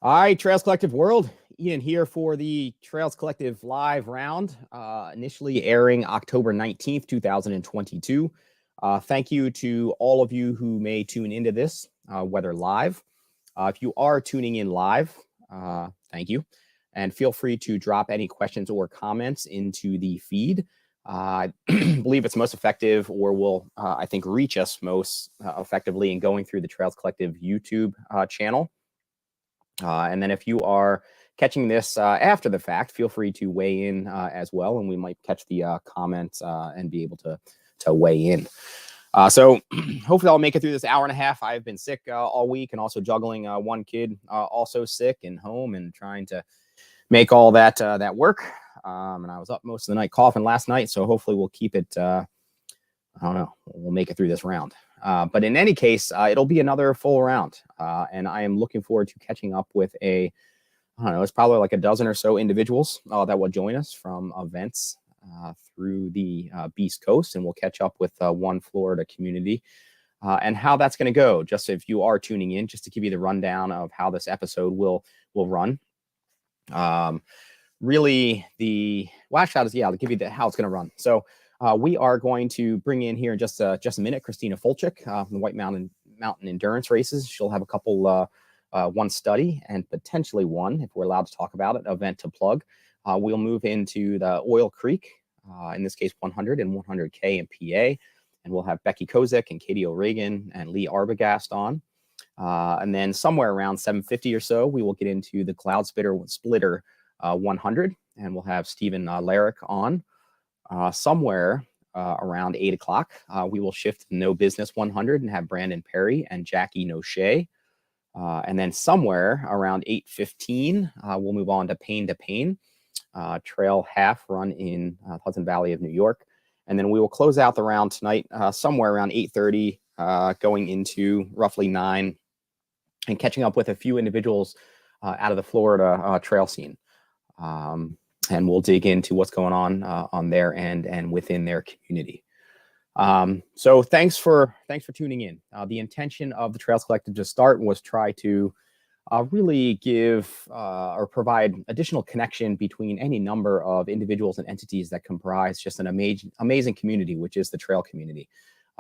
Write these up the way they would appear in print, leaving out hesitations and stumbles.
All right, Trails Collective World. Ian here for the Trails Collective live round, initially airing October 19th, 2022. Thank you to all of you who may tune into this, whether live. If you are tuning in live, thank you. And feel free to drop any questions or comments into the feed. I believe it's most effective, or will, I think, reach us most effectively in going through the Trails Collective YouTube channel. And then if you are catching this after the fact, feel free to weigh in as well, and we might catch the comments and be able to weigh in. So hopefully I'll make it through this hour and a half. I've been sick all week, and also juggling one kid also sick and home, and trying to make all that work. And I was up most of the night coughing last night, so hopefully we'll keep it. I don't know. We'll make it through this round. But in any case, it'll be another full round. And I am looking forward to catching up with I don't know, it's probably like a dozen or so individuals that will join us from events through the Beast Coast. And we'll catch up with one Florida community and how that's going to go. Just if you are tuning in, just to give you the rundown of how this episode will run. Really, I'll give you how it's going to run. So we are going to bring in here in just a minute Christina Folcik from the White Mountain Endurance Races. She'll have a couple, one study and potentially one, if we're allowed to talk about it, event to plug. We'll move into the Oil Creek, in this case 100 and 100K in PA, and we'll have Becky Kosek and Katie O'Regan and Lee Arbogast on. And then somewhere around 7:50 or so, we will get into the Cloudsplitter 100, and we'll have Stephen Larick on. Somewhere around 8 o'clock, we will shift to No Business 100 and have Brandon Perry and Jackie Noshay. And then somewhere around 8:15, we'll move on to Paine, trail half run in Hudson Valley of New York. And then we will close out the round tonight somewhere around 8:30, going into roughly 9, and catching up with a few individuals out of the Florida trail scene. And we'll dig into what's going on their end and within their community. So thanks for tuning in. The intention of the Trails Collective to start was try to really give or provide additional connection between any number of individuals and entities that comprise just an amazing community, which is the trail community,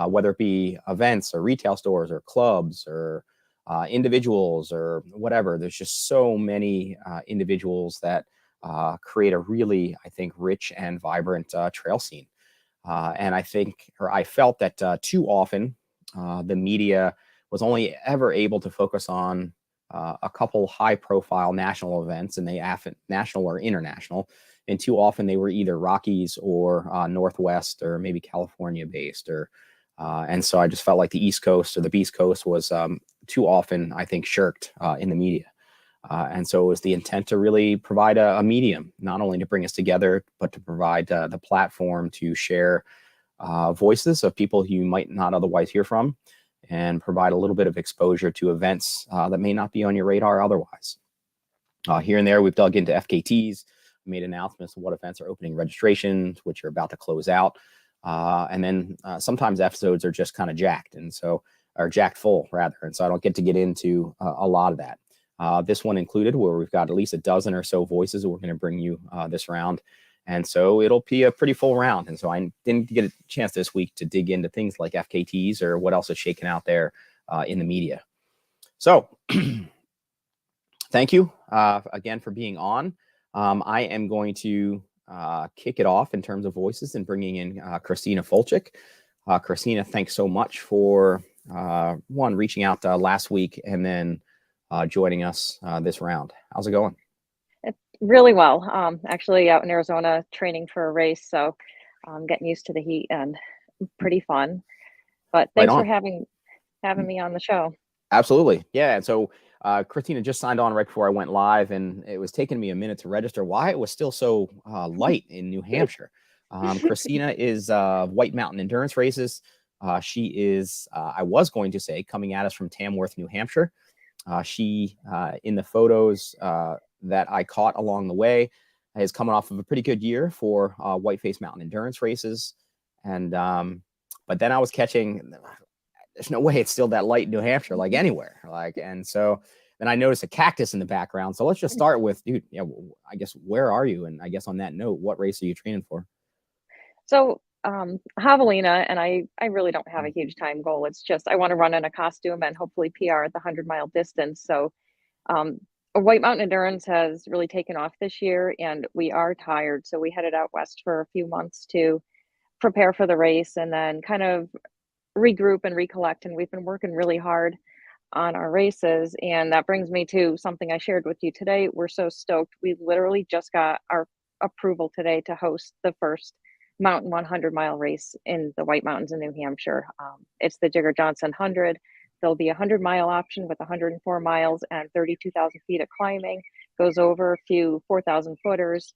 whether it be events or retail stores or clubs or individuals or whatever. There's just so many individuals that create a really, I think, rich and vibrant trail scene. And I felt that too often the media was only ever able to focus on a couple high-profile national events, and they national or international, and too often they were either Rockies or Northwest or maybe California-based, and so I just felt like the East Coast or the Beast Coast was too often, I think, shirked in the media. And so it was the intent to really provide a medium, not only to bring us together, but to provide the platform to share voices of people who you might not otherwise hear from, and provide a little bit of exposure to events that may not be on your radar otherwise. Here and there, we've dug into FKTs, made announcements of what events are opening registrations, which are about to close out. And then sometimes episodes are just kind of jacked, or jacked full, rather. And so I don't get into a lot of that. This one included, where we've got at least a dozen or so voices that we're going to bring you this round. And so it'll be a pretty full round. And so I didn't get a chance this week to dig into things like FKTs or what else is shaking out there in the media. So thank you again for being on. I am going to kick it off in terms of voices and bringing in Christina Folcik. Christina, thanks so much for reaching out last week, and then joining us this round. How's it going? It's really well. Actually out in Arizona training for a race, so I'm getting used to the heat and pretty fun. But thanks for having me on the show. Absolutely. Yeah. And so Christina just signed on right before I went live, and it was taking me a minute to register why it was still so light in New Hampshire. Christina is White Mountain Endurance Races. She is, I was going to say, coming at us from Tamworth, New Hampshire. She, in the photos that I caught along the way, is coming off of a pretty good year for Whiteface Mountain Endurance Races. And but then I was catching, there's no way it's still that light in New Hampshire, like anywhere. And so then I noticed a cactus in the background. So let's just start with, dude, yeah, I guess, where are you? And I guess on that note, what race are you training for? So Javelina, and I really don't have a huge time goal. It's just I want to run in a costume and hopefully PR at the 100-mile distance. So White Mountain Endurance has really taken off this year, and we are tired. So we headed out west for a few months to prepare for the race and then kind of regroup and recollect. And we've been working really hard on our races. And that brings me to something I shared with you today. We're so stoked. We literally just got our approval today to host the first mountain 100-mile race in the White Mountains in New Hampshire. It's the Jigger Johnson 100. There'll be a 100-mile option with 104 miles and 32,000 feet of climbing. Goes over a few 4,000 footers.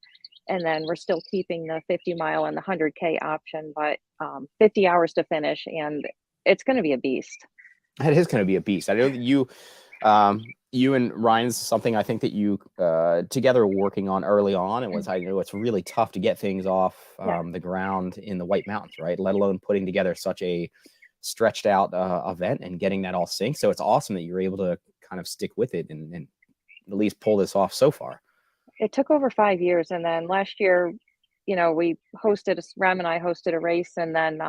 And then we're still keeping the 50-mile and the 100K option, but 50 hours to finish. And it's going to be a beast. It is going to be a beast. I know that you and Ryan's something I think that you together were working on early on. And I know it's really tough to get things off the ground in the White Mountains, right? Let alone putting together such a stretched out event and getting that all synced. So it's awesome that you're able to kind of stick with it and at least pull this off so far. It took over 5 years. And then last year, we Ram and I hosted a race, and then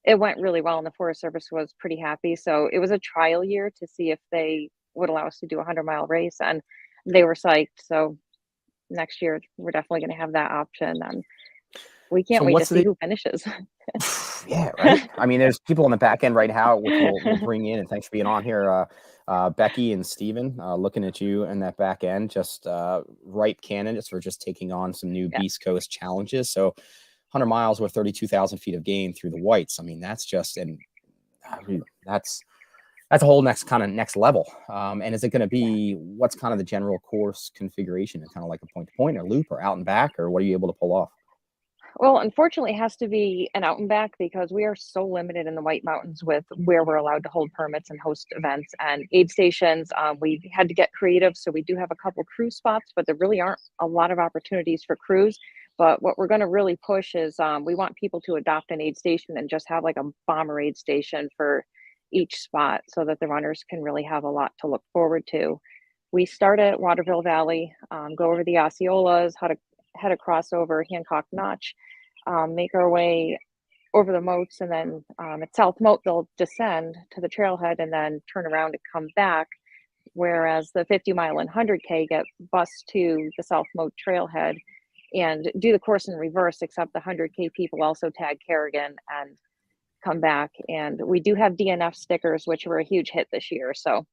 it went really well, and the Forest Service was pretty happy. So it was a trial year to see if they would allow us to do a 100-mile race, and they were psyched. So next year we're definitely going to have that option, and we can't wait to see who finishes. Yeah, right. I mean, there's people on the back end right now, which we'll bring in, and thanks for being on here. Becky and Steven, looking at you in that back end, just ripe candidates for just taking on some new Beast Coast challenges. So 100 miles with 32,000 feet of gain through the whites. I mean, that's just, and that's a whole next level. And is it going to be, what's kind of the general course configuration? Kind of like a point-to-point or loop or out and back, or what are you able to pull off? Well, unfortunately, it has to be an out and back because we are so limited in the White Mountains with where we're allowed to hold permits and host events and aid stations. We had to get creative. So we do have a couple cruise spots, but there really aren't a lot of opportunities for cruise. But what we're going to really push is we want people to adopt an aid station and just have like a bomber aid station for each spot so that the runners can really have a lot to look forward to. We start at Waterville Valley, go over the Osceolas, head across over Hancock Notch, make our way over the moats, and then at South Moat, they'll descend to the trailhead and then turn around and come back. Whereas the 50-mile and 100K get bused to the South Moat trailhead and do the course in reverse, except the 100K people also tag Kerrigan and come back. And we do have Dnf stickers, which were a huge hit this year. So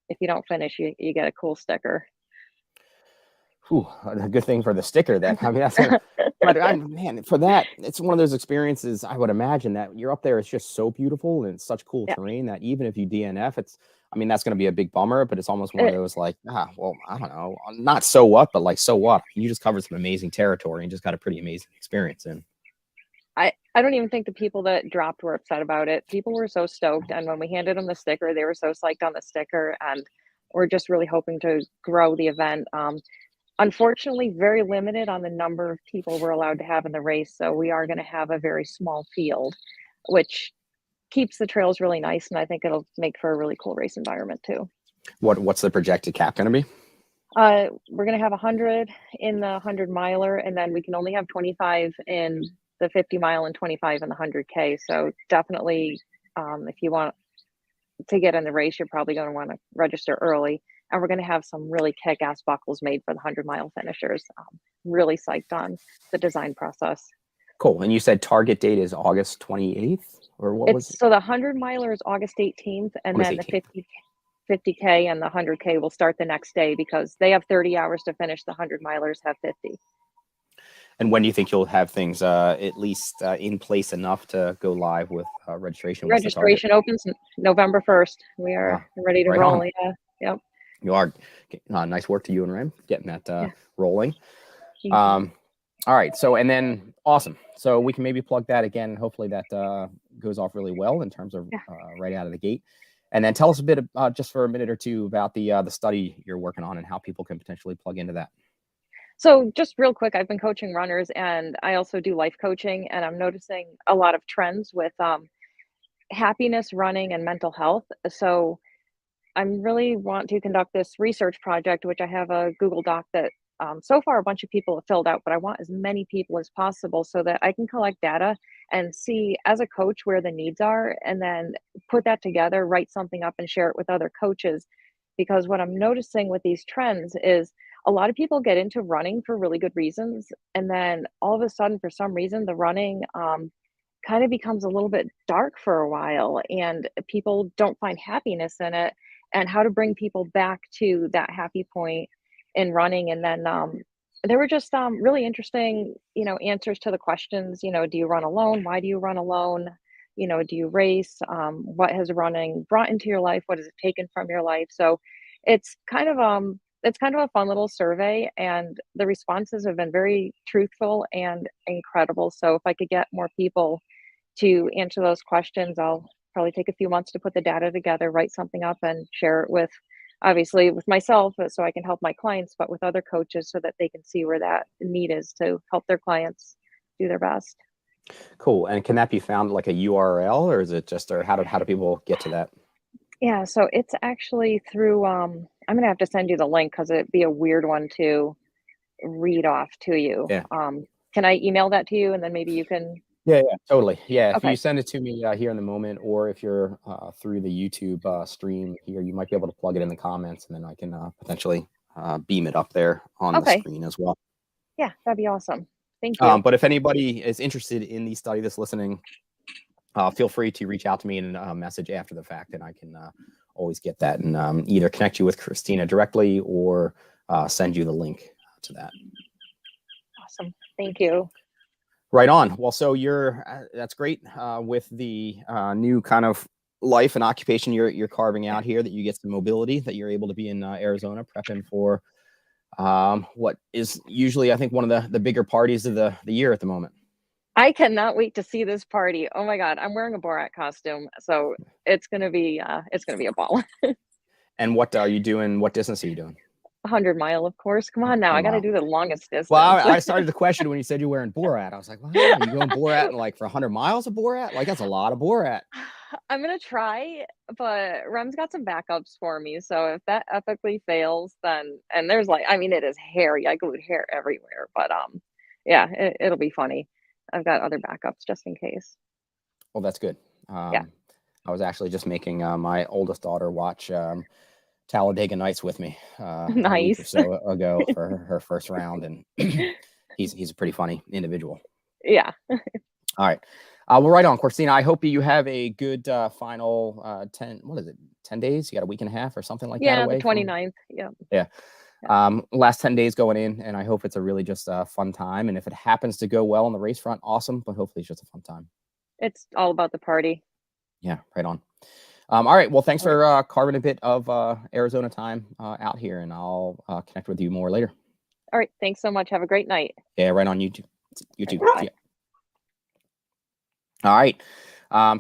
if you don't finish, you get a cool sticker. Ooh, a good thing for the sticker then. I mean, that's man, for that, it's one of those experiences. I would imagine that you're up there. It's just so beautiful and it's such cool terrain that even if you DNF, that's going to be a big bummer, but it's almost one of those like, well, I don't know, not so what, but like, so what? You just covered some amazing territory and just got a pretty amazing experience in. I don't even think the people that dropped were upset about it. People were so stoked. And when we handed them the sticker, they were so psyched on the sticker, and we're just really hoping to grow the event. Unfortunately, very limited on the number of people we're allowed to have in the race. So we are going to have a very small field, which keeps the trails really nice. And I think it'll make for a really cool race environment too. What's the projected cap going to be? We're going to have 100 in the 100-miler, and then we can only have 25 in the 50-mile and 25 in the 100K. So definitely, if you want to get in the race, you're probably going to want to register early. And we're going to have some really kick-ass buckles made for the 100-mile finishers. Really psyched on the design process. Cool. And you said target date is August 28th? Or what was it? So the 100-miler is August 18th, and then the 50K and the 100K will start the next day because they have 30 hours to finish. The 100-milers have 50. And when do you think you'll have things at least in place enough to go live with registration? Registration opens November 1st. We are ready to roll. Yeah. Yep. You are. Nice work to you and Ram getting that rolling. All right. So, and then awesome. So we can maybe plug that again. Hopefully that goes off really well in terms of right out of the gate. And then tell us a bit just for a minute or two about the study you're working on and how people can potentially plug into that. So just real quick, I've been coaching runners and I also do life coaching, and I'm noticing a lot of trends with happiness, running, and mental health. So I'm really want to conduct this research project, which I have a Google Doc that so far a bunch of people have filled out, but I want as many people as possible so that I can collect data and see as a coach where the needs are, and then put that together, write something up and share it with other coaches. Because what I'm noticing with these trends is a lot of people get into running for really good reasons. And then all of a sudden, for some reason, the running kind of becomes a little bit dark for a while and people don't find happiness in it, and how to bring people back to that happy point in running. And then there were just really interesting, answers to the questions. Do you run alone? Why do you run alone? Do you race? What has running brought into your life? What has it taken from your life? So it's kind of a fun little survey, and the responses have been very truthful and incredible. So if I could get more people to answer those questions, I'll probably take a few months to put the data together, write something up, and share it with, obviously, with myself, so I can help my clients, but with other coaches so that they can see where that need is to help their clients do their best. Cool. And can that be found like a URL, or is it just, or how do people get to that? Yeah, so it's actually through, I'm gonna have to send you the link because it'd be a weird one to read off to you. Yeah. Can I email that to you and then maybe you can? Yeah, totally. Yeah, if Okay. you send it to me here in the moment, or if you're through the YouTube stream here, you might be able to plug it in the comments, and then I can potentially beam it up there on the screen as well. Yeah, that'd be awesome. Thank you. But if anybody is interested in the study that's listening, feel free to reach out to me in a message after the fact, and I can always get that and either connect you with Christina directly or send you the link to that. Awesome. Thank you. Right on. Well, so that's great with the new kind of life and occupation you're carving out here, that you get some mobility, that you're able to be in Arizona prepping for what is usually, I think, one of the bigger parties of the year at the moment. I cannot wait to see this party. Oh my God, I'm wearing a Borat costume, so it's gonna be a ball. And what are you doing? What distance are you doing? 100-mile, of course. Come on now, I got to do the longest distance. Well, I started to question when you said you're wearing Borat. I was like, wow, are you going Borat and like for 100 miles of Borat? Like, that's a lot of Borat. I'm gonna try, but Rem's got some backups for me. So if that epically fails, then, and there's like, I mean, it is hairy. I glued hair everywhere, but yeah, it'll be funny. I've got other backups just in case. Well, that's good. Yeah. I was actually just making my oldest daughter watch Talladega Nights with me a week or so ago for her first round, and he's a pretty funny individual. Yeah. All right. Well, right on, Christina. I hope you have a good final 10 days? You got a week and a half or something like that? Yeah, the 29th. Yeah. Last 10 days going in, and I hope it's a really just a fun time. And if it happens to go well on the race front, awesome. But hopefully it's just a fun time. It's all about the party. Yeah, right on. All right. Well, thanks for carving a bit of Arizona time out here, and I'll connect with you more later. All right. Thanks so much. Have a great night. Yeah, right on YouTube. Yeah. All right.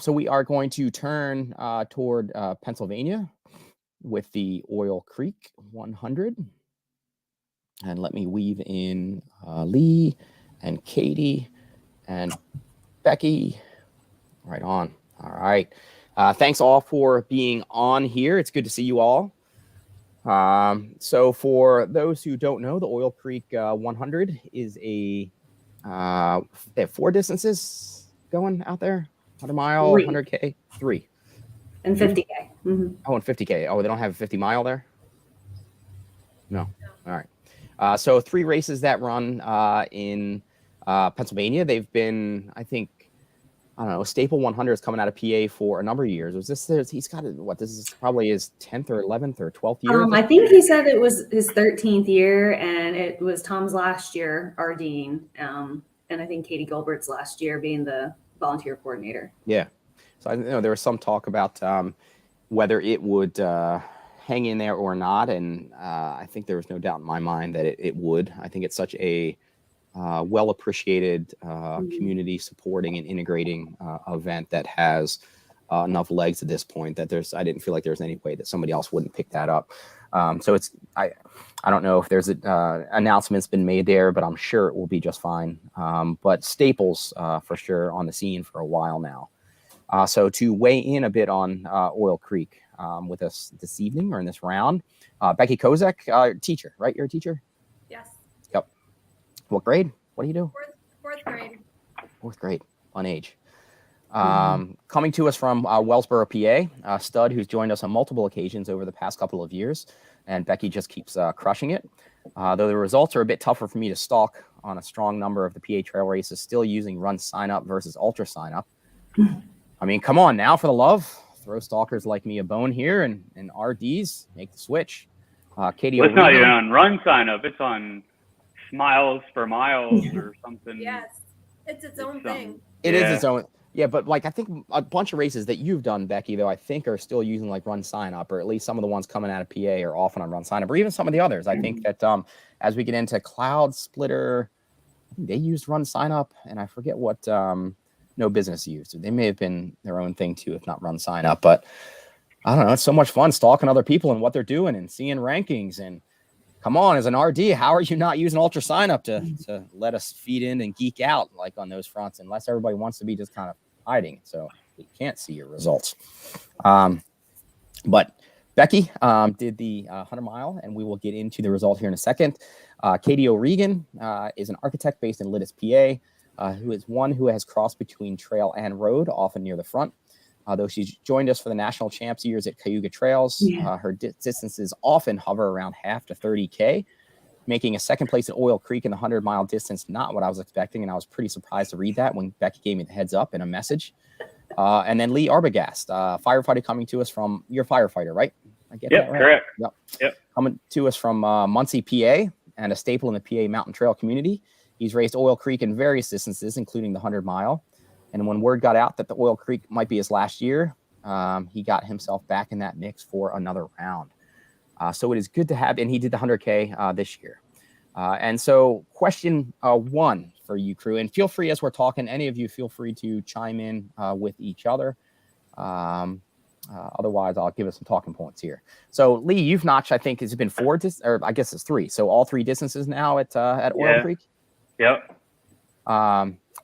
So we are going to turn toward Pennsylvania with the Oil Creek 100. And let me weave in Lee and Katie and Becky. Right on. All right. Thanks all for being on here. It's good to see you all. So for those who don't know, the Oil Creek 100 is they have 4 distances going out there: 100-mile, 100K, 3. And 50K. Mm-hmm. Oh, and 50K. Oh, they don't have a 50-mile there? No. All right. So 3 races that run in Pennsylvania. They've been, I think, Staple 100 is coming out of PA for a number of years. Was this? He's got what? This is probably his 10th or 11th or 12th year. I think he said it was his 13th year, and it was Tom's last year, Ardeen, and I think Katie Gilbert's last year being the volunteer coordinator. Yeah. So I know there was some talk about whether it would hang in there or not, and I think there was no doubt in my mind that it would. I think it's such a well appreciated community supporting and integrating event that has enough legs at this point that I didn't feel like there's any way that somebody else wouldn't pick that up. So I don't know if there's announcements been made there, but I'm sure it will be just fine. But Staples for sure on the scene for a while now. So to weigh in a bit on Oil Creek, with us this evening or in this round. Becky Kosek, teacher, right? You're a teacher? Yes. Yep. What grade? What do you do? Fourth grade. Fourth grade, fun age. Coming to us from Wellsboro, PA, a stud who's joined us on multiple occasions over the past couple of years, and Becky just keeps crushing it. Though the results are a bit tougher for me to stalk on a strong number of the PA trail races, still using run sign up versus ultra sign up. I mean, come on now, for the love, throw stalkers like me a bone here, and RDs make the switch. Katie, well, it's not even on run sign up; it's on miles for miles or something. Yes, it's its own thing. It is its own. Yeah, but like I think a bunch of races that you've done, Becky, though, I think are still using like run sign up, or at least some of the ones coming out of PA are often on run sign up, or even some of the others. I think that as we get into Cloudsplitter, they used run sign up, and I forget what No Business used. They may have been their own thing too, if not run sign up. But I don't know. It's so much fun stalking other people and what they're doing and seeing rankings. And come on, as an RD, how are you not using ultra sign up to let us feed in and geek out like on those fronts, unless everybody wants to be just kind of hiding, so we can't see your results. But Becky did the 100 mile, and we will get into the result here in a second. Katie O'Regan is an architect based in Littis, PA, who is one who has crossed between trail and road, often near the front. Though she's joined us for the national champs years at Cayuga Trails, her distances often hover around half to 30K, making a second place at Oil Creek in the 100-mile distance, not what I was expecting, and I was pretty surprised to read that when Becky gave me the heads up in a message. And then Lee Arbogast, firefighter coming to us from, you're a firefighter, right? I get that right? Correct. Yep. Coming to us from Muncie, PA, and a staple in the PA mountain trail community. He's raced Oil Creek in various distances, including the 100-mile. And when word got out that the Oil Creek might be his last year, he got himself back in that mix for another round. So it is good to have, and he did the 100K this year. And so question one for you, crew, and feel free as we're talking, any of you feel free to chime in with each other. Otherwise, I'll give us some talking points here. So Lee, you've notched, I think, has it been four, or I guess it's three. So all three distances now at Oil Creek? Yep.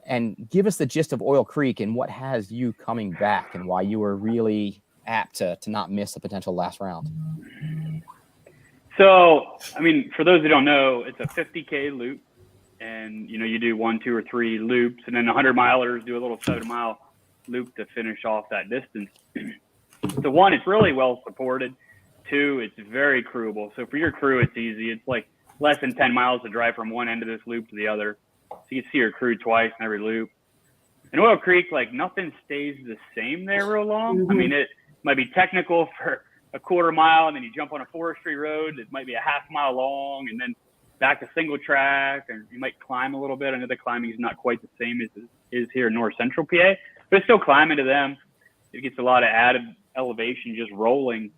And give us the gist of Oil Creek and what has you coming back and why you were really apt to not miss the potential last round. So, I mean, for those who don't know, it's a 50K loop, and, you know, you do 1, 2, or 3 loops, and then the 100-milers do a little 7-mile loop to finish off that distance. So, one, it's really well supported. 2, it's very crewable. So, for your crew, it's easy. It's like less than 10 miles to drive from one end of this loop to the other. So, you can see your crew twice in every loop. In Oil Creek, like, nothing stays the same there real long. I mean, it might be technical for a quarter mile, and then you jump on a forestry road that might be a half mile long, and then back to single track, and you might climb a little bit. I know the climbing is not quite the same as it is here in North Central PA, but it's still climbing to them. It gets a lot of added elevation just rolling.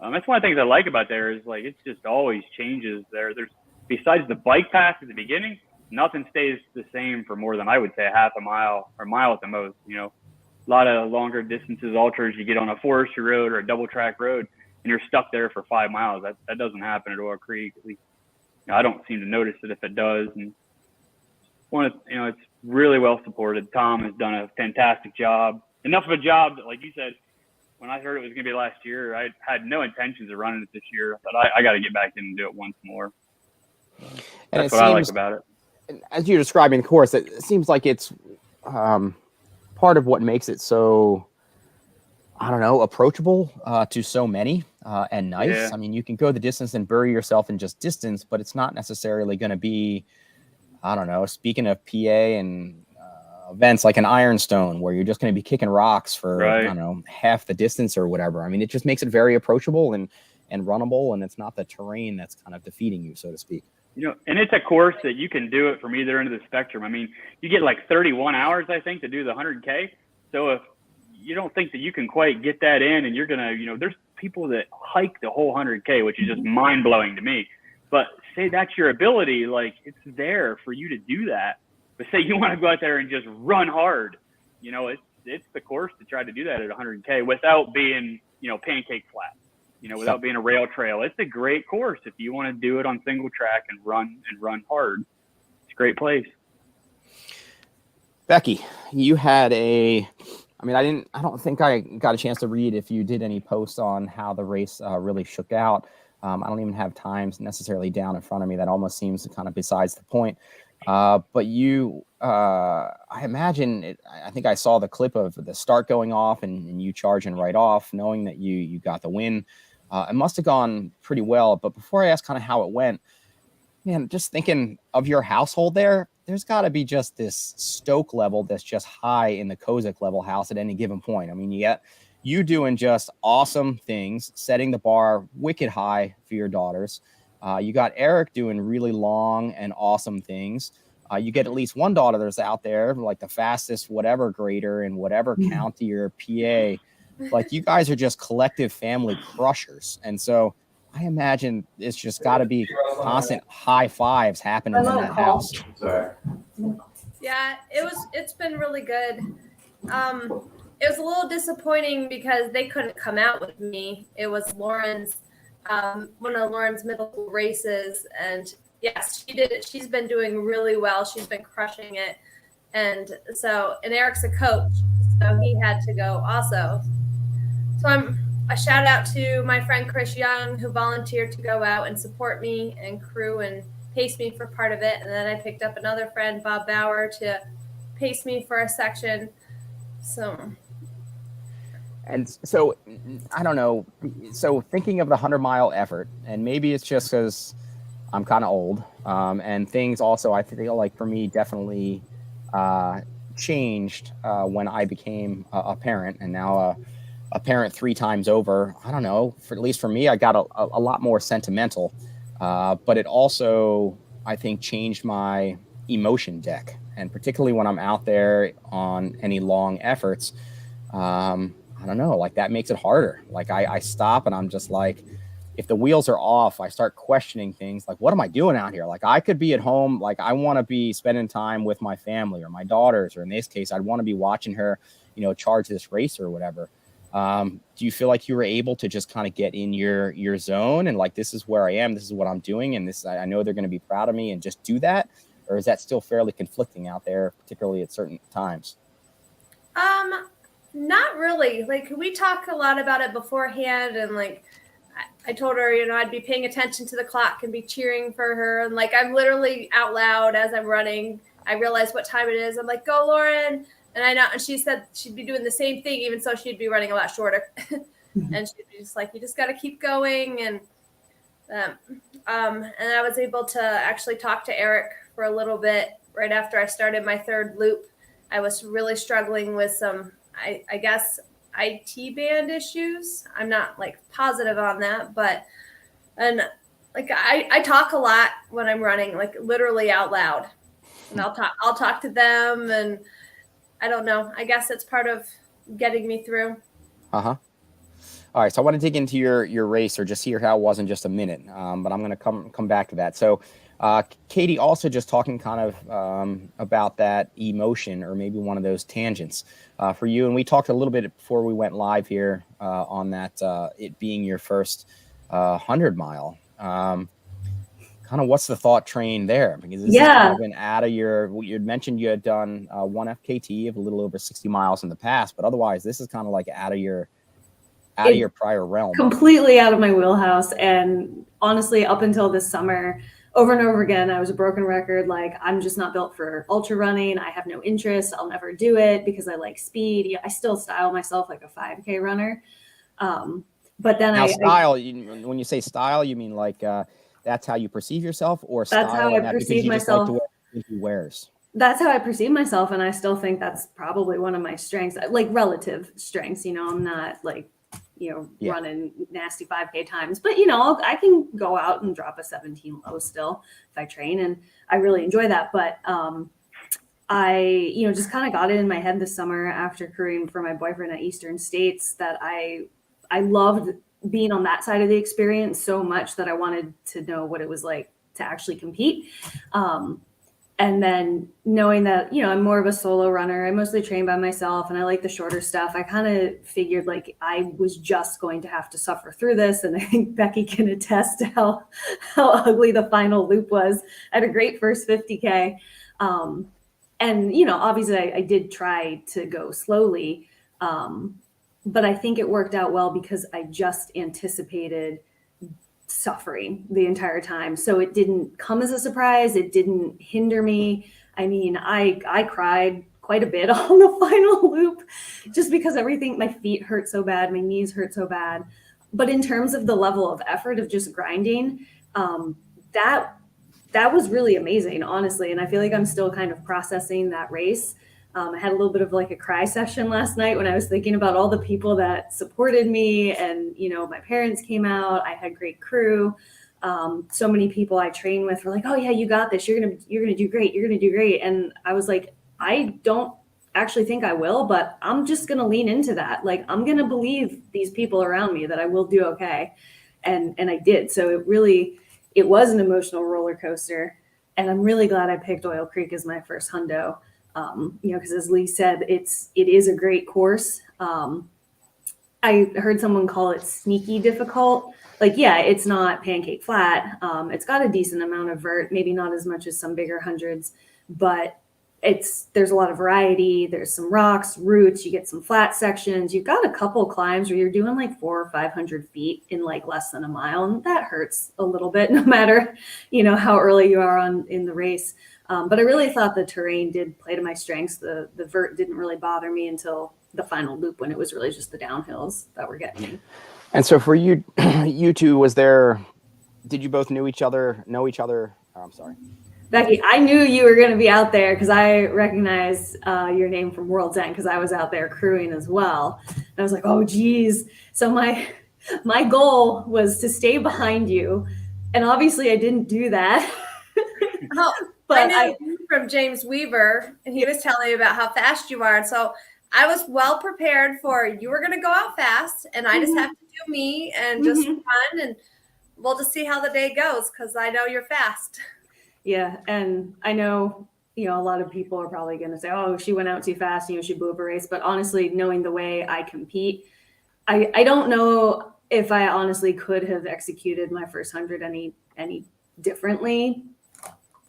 That's one of the things I like about there is, like, it just always changes there. There's, besides the bike path at the beginning, nothing stays the same for more than, I would say, a half a mile or a mile at the most. You know, a lot of longer distances, ultras, you get on a forestry road or a double track road, and you're stuck there for 5 miles. That doesn't happen at Oil Creek. At least, you know, I don't seem to notice it if it does. And it's really well supported. Tom has done a fantastic job. Enough of a job that, like you said, when I heard it was going to be last year, I had no intentions of running it this year. I thought I got to get back in and do it once more. And that's what I like about it. As you're describing the course, it seems like it's part of what makes it so, I don't know, approachable to so many and nice. Yeah. I mean, you can go the distance and bury yourself in just distance, but it's not necessarily going to be, I don't know, speaking of PA and events like an Ironstone where you're just going to be kicking rocks for, I don't know, half the distance or whatever. I mean, it just makes it very approachable and runnable, and it's not the terrain that's kind of defeating you, so to speak. You know, and it's a course that you can do it from either end of the spectrum. I mean, you get like 31 hours, I think, to do the 100K. So if you don't think that you can quite get that in, and you're going to, you know, there's people that hike the whole 100K, which is just mind blowing to me. But say that's your ability, like, it's there for you to do that. But say you want to go out there and just run hard, you know, it's the course to try to do that at 100K without being, you know, pancake flat, you know, without being a rail trail. It's a great course if you want to do it on single track and run hard. It's a great place. Becky, you had a I mean, I don't think I got a chance to read if you did any posts on how the race really shook out. I don't even have times necessarily down in front of me. That almost seems kind of besides the point. But you, I imagine, I think I saw the clip of the start going off and you charging right off, knowing that you got the win. It must have gone pretty well. But before I ask kind of how it went, man, just thinking of your household there's got to be just this stoke level that's just high in the Kosek level house at any given point. I mean, you doing just awesome things, setting the bar wicked high for your daughters. You got Eric doing really long and awesome things. You get at least one daughter that's out there, like the fastest whatever grader in whatever county or PA. Like, you guys are just collective family crushers. And so I imagine it's just got to be constant high fives happening in that house. Sorry. Yeah, it's been really good. It was a little disappointing because they couldn't come out with me. It was Lauren's, one of Lauren's middle school races. And yes, she did it. She's been doing really well. She's been crushing it. And Eric's a coach, so he had to go also. So a shout out to my friend Chris Young, who volunteered to go out and support me and crew and pace me for part of it. And then I picked up another friend, Bob Bauer, to pace me for a section. And so, I don't know. So thinking of the 100-mile effort, and maybe it's just because I'm kind of old, and things also, I feel like for me, definitely changed when I became a parent, and now a parent 3 times over. I don't know, at least for me, I got a lot more sentimental, but it also, I think, changed my emotion deck. And particularly when I'm out there on any long efforts, I don't know, like that makes it harder. Like I stop and I'm just like, if the wheels are off, I start questioning things like, what am I doing out here? Like, I could be at home. Like, I want to be spending time with my family or my daughters, or in this case, I'd want to be watching her, charge this race or whatever. Do you feel like you were able to just kind of get in your zone and like, this is where I am, this is what I'm doing, and this, I know they're going to be proud of me, and just do that? Or is that still fairly conflicting out there, particularly at certain times? Not really. Like, we talk a lot about it beforehand, and like I told her, I'd be paying attention to the clock and be cheering for her, and like I'm literally out loud as I'm running. I realize what time it is. I'm like, "Go, Lauren!" And I know, and she said she'd be doing the same thing, even so she'd be running a lot shorter, and she'd be just like, "You just got to keep going." And I was able to actually talk to Eric for a little bit right after I started my 3rd loop. I was really struggling with some, I guess, IT band issues. I'm not like positive on that, and like I talk a lot when I'm running, like literally out loud, and I'll talk to them, and I don't know. I guess it's part of getting me through. All right, so I want to dig into your race, or just hear how it was in just a minute, but I'm going to come back to that. So Katie, also just talking kind of about that emotion, or maybe one of those tangents for you. And we talked a little bit before we went live here on that, it being your first 100-mile. Kind of what's the thought train there? Because this has kind of been out of you had mentioned you had done one FKT of a little over 60 miles in the past, but otherwise this is kind of like out of your prior realm. Completely out of my wheelhouse. And honestly, up until this summer, over and over again, I was a broken record. Like, I'm just not built for ultra running. I have no interest. I'll never do it because I like speed. I still style myself like a 5K runner. But then when you say style, you mean like that's how you perceive yourself, or that's how I perceive myself. Like he wears. That's how I perceive myself, and I still think that's probably one of my strengths, like relative strengths. I'm not like running nasty 5K times, but I can go out and drop a 17 low still if I train, and I really enjoy that. But I just kind of got it in my head this summer after crewing for my boyfriend at Eastern States that I loved being on that side of the experience so much that I wanted to know what it was like to actually compete. And then knowing that, I'm more of a solo runner, I mostly train by myself and I like the shorter stuff. I kind of figured like I was just going to have to suffer through this. And I think Becky can attest to how ugly the final loop was. I had a great first 50K. And, obviously I did try to go slowly, But I think it worked out well because I just anticipated suffering the entire time. So it didn't come as a surprise. It didn't hinder me. I mean, I cried quite a bit on the final loop just because my feet hurt so bad, my knees hurt so bad. But in terms of the level of effort of just grinding, that was really amazing, honestly. And I feel like I'm still kind of processing that race. I had a little bit of like a cry session last night when I was thinking about all the people that supported me, and, you know, my parents came out. I had great crew. So many people I train with were like, "Oh yeah, you got this. You're gonna do great. You're gonna do great." And I was like, I don't actually think I will, but I'm just gonna lean into that. Like, I'm gonna believe these people around me that I will do okay, and I did. So it was an emotional roller coaster, and I'm really glad I picked Oil Creek as my first hundo. You know, because as Lee said, it is a great course. I heard someone call it sneaky difficult. Like, yeah, it's not pancake flat. It's got a decent amount of vert, maybe not as much as some bigger hundreds, but there's a lot of variety. There's some rocks, roots, you get some flat sections. You've got a couple climbs where you're doing like 400 or 500 feet in like less than a mile. And that hurts a little bit, no matter, you know, how early you are in the race. But I really thought the terrain did play to my strengths. The vert didn't really bother me until the final loop, when it was really just the downhills that were getting me. And so for you, you two, did you both know each other? Oh, I'm sorry. Becky, I knew you were going to be out there because I recognized your name from World's End because I was out there crewing as well. And I was like, oh, geez. So my goal was to stay behind you. And obviously I didn't do that. Oh, but I knew you from James Weaver, and he was telling me about how fast you are. And so I was well prepared for you were going to go out fast, and I just have to do me and just run, and we'll just see how the day goes because I know you're fast. Yeah, and I know, you know, a lot of people are probably going to say, oh, she went out too fast, you know, she blew up a race. But honestly, knowing the way I compete, I don't know if I honestly could have executed my first 100 any differently.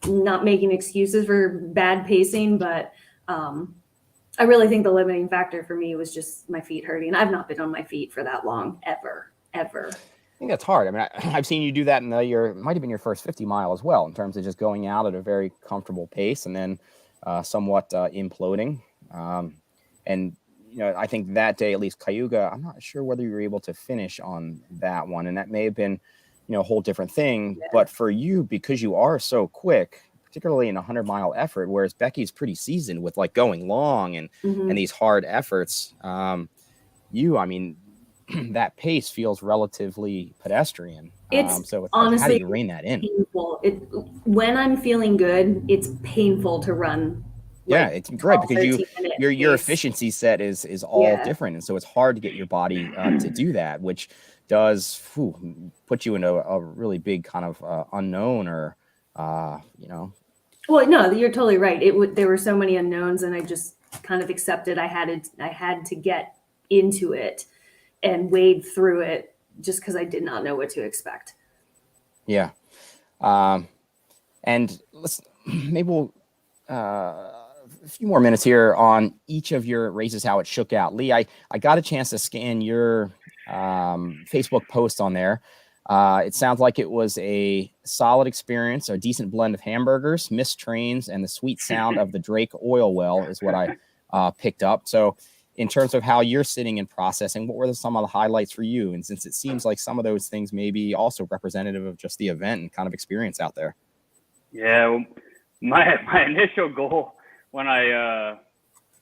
Not making excuses for bad pacing, but I really think the limiting factor for me was just my feet hurting. I've not been on my feet for that long, ever. I think that's hard. I mean, I've seen you do that it might have been your first 50 mile as well, in terms of just going out at a very comfortable pace and then somewhat imploding. And, you know, I think that day, at least Cayuga, I'm not sure whether you were able to finish on that one. And that may have been, you know, a whole different thing. Yeah. But for you, because you are so quick, particularly in a 100-mile effort, whereas Becky's pretty seasoned with like going long and these hard efforts, I mean, that pace feels relatively pedestrian. So it's honestly, like, how do you rein that in? Painful. When I'm feeling good, it's painful to run. Yeah, it's great because your efficiency set is all different, and so it's hard to get your body to do that, which does put you into a really big kind of unknown, or you know. Well, no, you're totally right. There were so many unknowns, and I just kind of accepted I had to get into it and wade through it just because I did not know what to expect. Yeah. And maybe we'll a few more minutes here on each of your races, how it shook out. Lee, I got a chance to scan your Facebook post on there. It sounds like it was a solid experience, a decent blend of hamburgers, missed trains, and the sweet sound of the Drake oil well is what I picked up. So in terms of how you're sitting and processing, what were some of the highlights for you? And since it seems like some of those things may be also representative of just the event and kind of experience out there. Yeah, well, my initial goal when I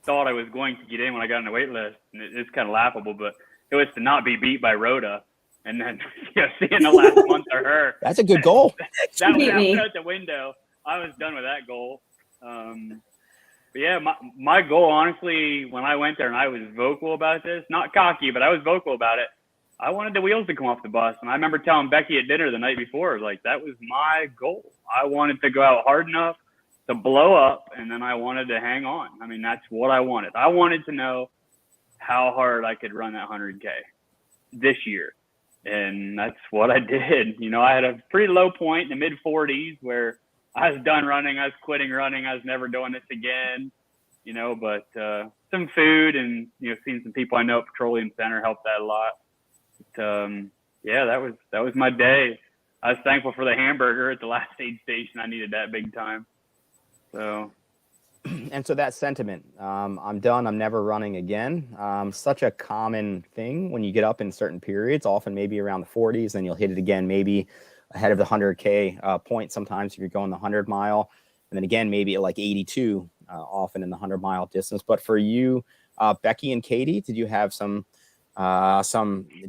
thought I was going to get in when I got on the wait list, and it's kind of laughable, but it was to not be beat by Rhoda. And then, seeing the last month of her. That's a good goal. that was out the window. I was done with that goal. But yeah, my goal, honestly, when I went there and I was vocal about this, not cocky, but I was vocal about it. I wanted the wheels to come off the bus. And I remember telling Becky at dinner the night before, like, that was my goal. I wanted to go out hard enough to blow up, and then I wanted to hang on. I mean, that's what I wanted. I wanted to know how hard I could run that 100K this year. And that's what I did. I had a pretty low point in the mid 40s where I was done running. I was quitting running. I was never doing this again, but some food, and seeing some people I know at Petroleum Center helped that a lot. But, yeah, that was my day. I was thankful for the hamburger at the last aid station. I needed that big time. So. And so that sentiment, I'm done, I'm never running again. Such a common thing when you get up in certain periods, often maybe around the 40s, then you'll hit it again, maybe ahead of the 100K point sometimes if you're going the 100 mile. And then again, maybe at like 82, often in the 100-mile distance. But for you, Becky and Katie, did you have did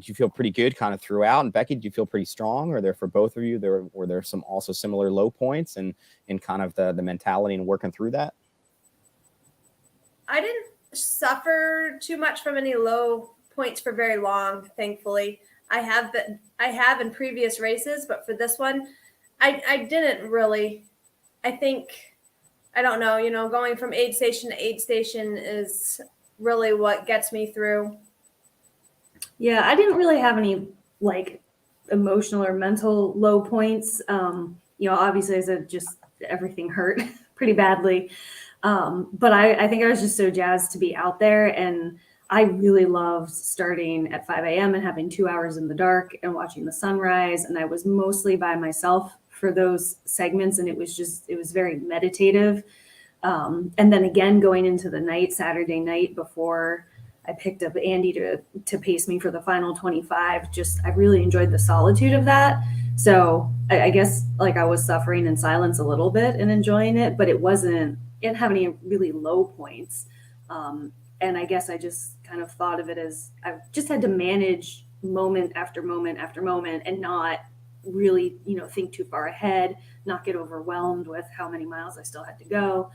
you feel pretty good kind of throughout? And Becky, did you feel pretty strong? Or there for both of you, were there some also similar low points and in kind of the mentality and working through that? I didn't suffer too much from any low points for very long, thankfully. I have in previous races, but for this one, I didn't really. I think, I don't know, going from aid station to aid station is really what gets me through. Yeah, I didn't really have any like emotional or mental low points. Obviously, as just everything hurt pretty badly. But I think I was just so jazzed to be out there, and I really loved starting at 5 a.m. and having 2 hours in the dark and watching the sunrise. And I was mostly by myself for those segments, and it was very meditative. And then again, going into the night, Saturday night, before I picked up Andy to pace me for the final 25, I really enjoyed the solitude of that. So I guess like I was suffering in silence a little bit and enjoying it, but it didn't have any really low points. And I guess I just kind of thought of it as I just had to manage moment after moment after moment and not really, think too far ahead, not get overwhelmed with how many miles I still had to go.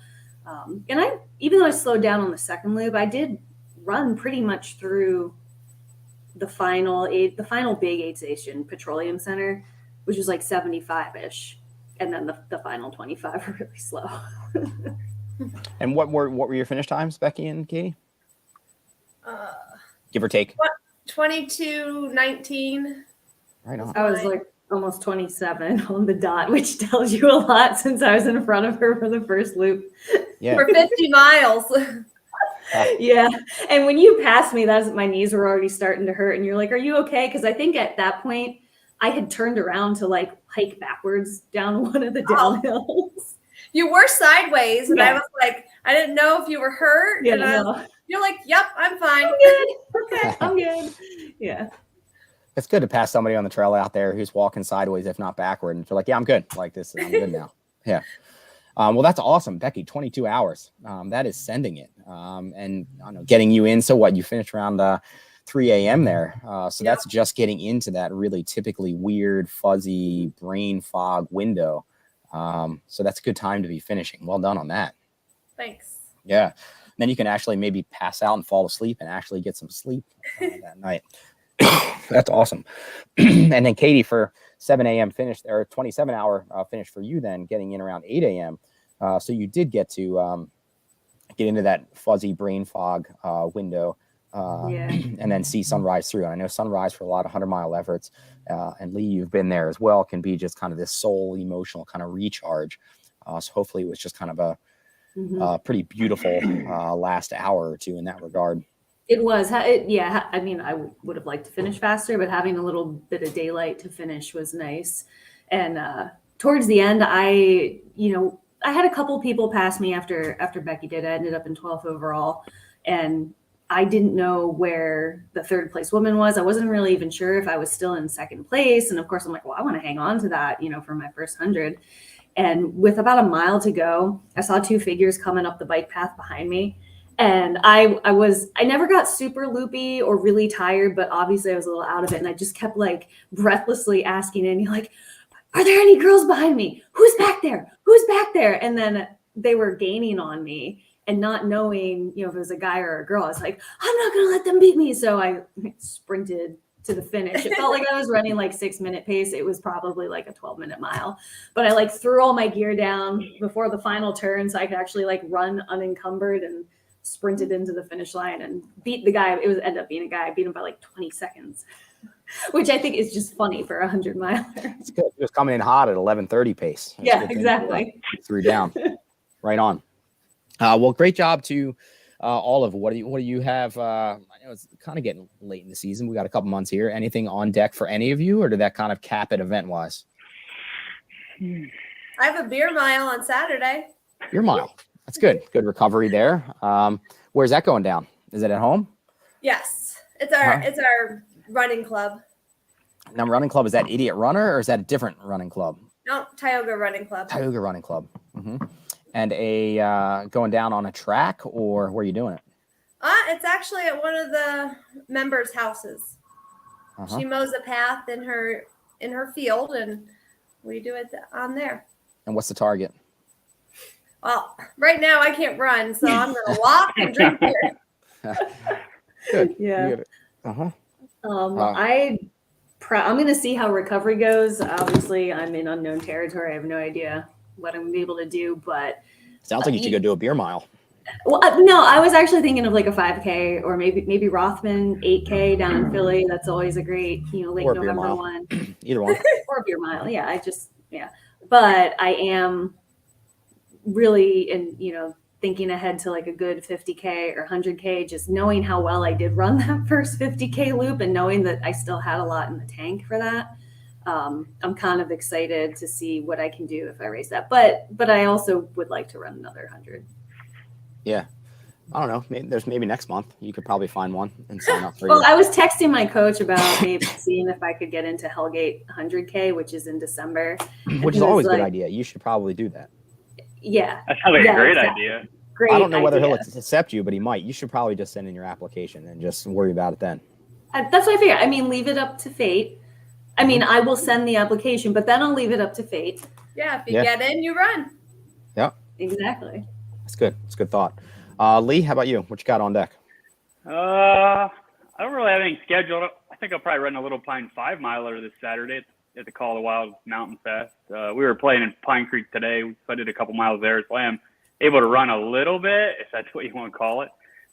And even though I slowed down on the second loop, I did run pretty much through the final big aid station, Petroleum Center, which was like 75-ish. And then the final 25 were really slow. And what were your finish times, Becky and Katie? Give or take. 22:19. Right on. I was like almost 27 on the dot, which tells you a lot since I was in front of her for the first loop. Yeah. For 50 miles. Yeah. And when you passed me, my knees were already starting to hurt. And you're like, are you okay? Because I think at that point, I had turned around to like hike backwards down one of the downhills. You were sideways, and Yeah. I was like, I didn't know if you were hurt. Yeah, And you're like, yep, I'm fine. I'm good. Okay, I'm good. Yeah. It's good to pass somebody on the trail out there who's walking sideways, if not backward, and feel like, yeah, I'm good. Like this, I'm good now. Yeah. Well, that's awesome, Becky. 22 hours. That is sending it. And I don't know, getting you in. So what? You finished around 3 a.m. there. So that's just getting into that really typically weird, fuzzy brain fog window. So that's a good time to be finishing. Well done on that. Thanks. Yeah. Then you can actually maybe pass out and fall asleep and actually get some sleep that night. That's awesome. And then Katie, for 7 a.m. finish, or 27-hour finish for you, then getting in around 8 a.m. So you did get to get into that fuzzy brain fog window and then see sunrise through. And I know sunrise for a lot of 100-mile efforts, and Lee, you've been there as well, can be just kind of this soul emotional kind of recharge. So hopefully it was just kind of a pretty beautiful last hour or two in that regard. It was. Yeah. I mean, I would have liked to finish faster, but having a little bit of daylight to finish was nice. And towards the end, I had a couple people pass me after Becky did. I ended up in 12th overall, and I didn't know where the third place woman was. I wasn't really even sure if I was still in second place. And of course, I'm like, well, I want to hang on to that, for my first 100. And with about a mile to go, I saw two figures coming up the bike path behind me. And I never got super loopy or really tired, but obviously I was a little out of it. And I just kept like breathlessly asking Andy, like, are there any girls behind me? Who's back there? Who's back there? And then they were gaining on me, and not knowing, if it was a guy or a girl, I was like, I'm not going to let them beat me. So I sprinted to the finish. It felt like I was running like 6-minute pace. It was probably like a 12-minute mile, but I like threw all my gear down before the final turn so I could actually like run unencumbered, and sprinted into the finish line and beat the guy. It was ended up being a guy. I beat him by like 20 seconds, which I think is just funny for a 100-miler. It's good. It was coming in hot at 11:30 pace. Yeah, exactly. Threw down. Right on. Well, great job to Olive, what do you have? I know it's kind of getting late in the season. We got a couple months here. Anything on deck for any of you, or did that kind of cap it event wise? I have a beer mile on Saturday. Beer mile. That's good. Good recovery there. Where's that going down? Is it at home? Yes, it's our running club. Now, running club, is that Idiot Runner or is that a different running club? No, Tioga Running Club. Tioga Running Club. And a going down on a track, or where are you doing it? It's actually at one of the members' houses. She mows a path in her field, and we do it on there. And what's the target? Well, right now I can't run, so I'm going to walk and drink beer. Good. Yeah. I'm going to see how recovery goes. Obviously, I'm in unknown territory. I have no idea what I'm going to be able to do, but sounds like you should go do a beer mile. Well, no, I was actually thinking of like a 5K or maybe Rothman 8K down in Philly. That's always a great, late November one. Either one. Or a beer mile. Yeah, but I am really thinking ahead to like a good 50K or 100K, just knowing how well I did run that first 50K loop and knowing that I still had a lot in the tank for that. I'm kind of excited to see what I can do if I race that. But I also would like to run another 100. Yeah. I don't know. Maybe next month you could probably find one and sign up for Well, I was texting my coach about maybe seeing if I could get into Hellgate 100K, which is in December. Which is always a good idea. You should probably do that. Yeah. That's probably a great idea. Great I don't know whether idea. he'll accept you, but he might. You should probably just send in your application and just worry about it then. That's what I figure. I mean, leave it up to fate. I mean, I will send the application, but then I'll leave it up to fate. Yeah, if you get in, you run. Yeah. Exactly. That's good. That's a good thought. Lee, how about you? What you got on deck? I don't really have anything scheduled. I think I'll probably run a little Pine 5-miler this Saturday at the Call of the Wild Mountain Fest. We were playing in Pine Creek today, so I did a couple miles there. So I am able to run a little bit, if that's what you want to call it.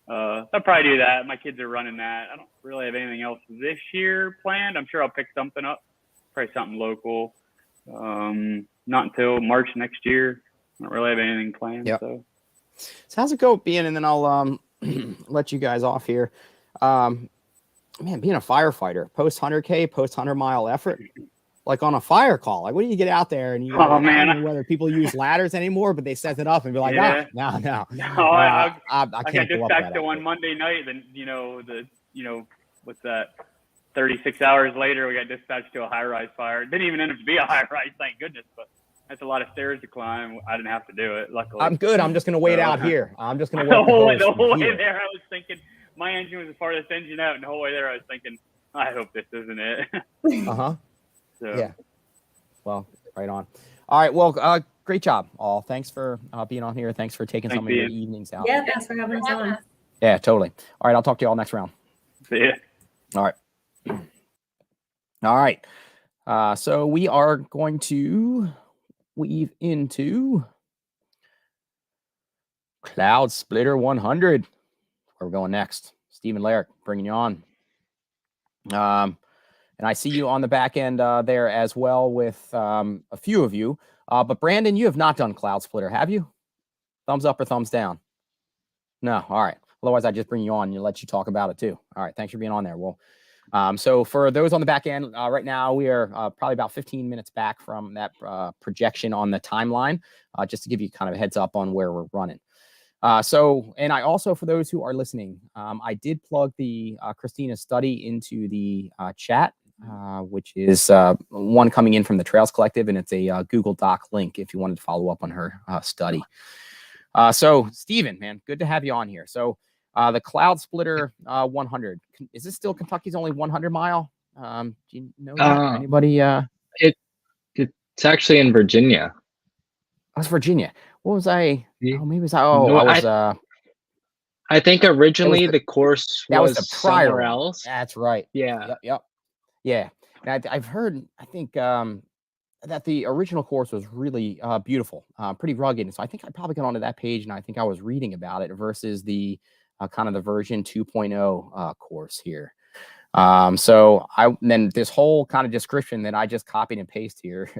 I'll probably do that. My kids are running that. I don't really have anything else this year planned. I'm sure I'll pick something up, probably something local. Not until March next year. I don't really have anything planned. Yep. So how's it go being, and then I'll let you guys off here. Man, being a firefighter, post 100K, post 100-mile effort, like on a fire call. Like, what do you get out there and you? I don't know whether people use ladders anymore, but they set it up and be like, no. I I can't got go up dispatched that to one Monday night. Then what's that? 36 hours later, we got dispatched to a high-rise fire. It didn't even end up to be a high-rise, thank goodness. But that's a lot of stairs to climb. I didn't have to do it, luckily. I'm good. I'm just going to wait out here. I'm just going to the wait whole way there. I was thinking my engine was the farthest engine out, and the whole way there, I was thinking, I hope this isn't it. So, yeah. Well, right on. All right. Well, great job, all. Thanks for being on here. Thanks for taking some of your evenings out. Yeah, thanks for having us on. Yeah, totally. All right. I'll talk to you all next round. See ya. All right. All right. So we are going to weave into Cloudsplitter 100. Where we're going next. Stephen Larick, bringing you on. And I see you on the back end there as well with a few of you. But Brandon, you have not done Cloudsplitter, have you? Thumbs up or thumbs down? No. All right. Otherwise, I just bring you on and let you talk about it too. All right. Thanks for being on there. Well, so for those on the back end, right now we are probably about 15 minutes back from that projection on the timeline, just to give you kind of a heads up on where we're running. And I also, for those who are listening, I did plug the Christina study into the chat, which is one coming in from the Trails Collective, and it's a Google Doc link if you wanted to follow up on her study. So Stephen, man, good to have you on here. So the Cloudsplitter 100, is this still Kentucky's only 100-mile? Do you know that? Anybody? It's actually in Virginia. That's Virginia. What was I? Oh, maybe it was. I think originally the course was somewhere else. That's right. Yeah. Yep. Yeah. And I've heard, I think that the original course was really beautiful, pretty rugged. And so I think I probably got onto that page and I think I was reading about it versus the kind of the version 2.0 course here. So then this whole kind of description that I just copied and pasted here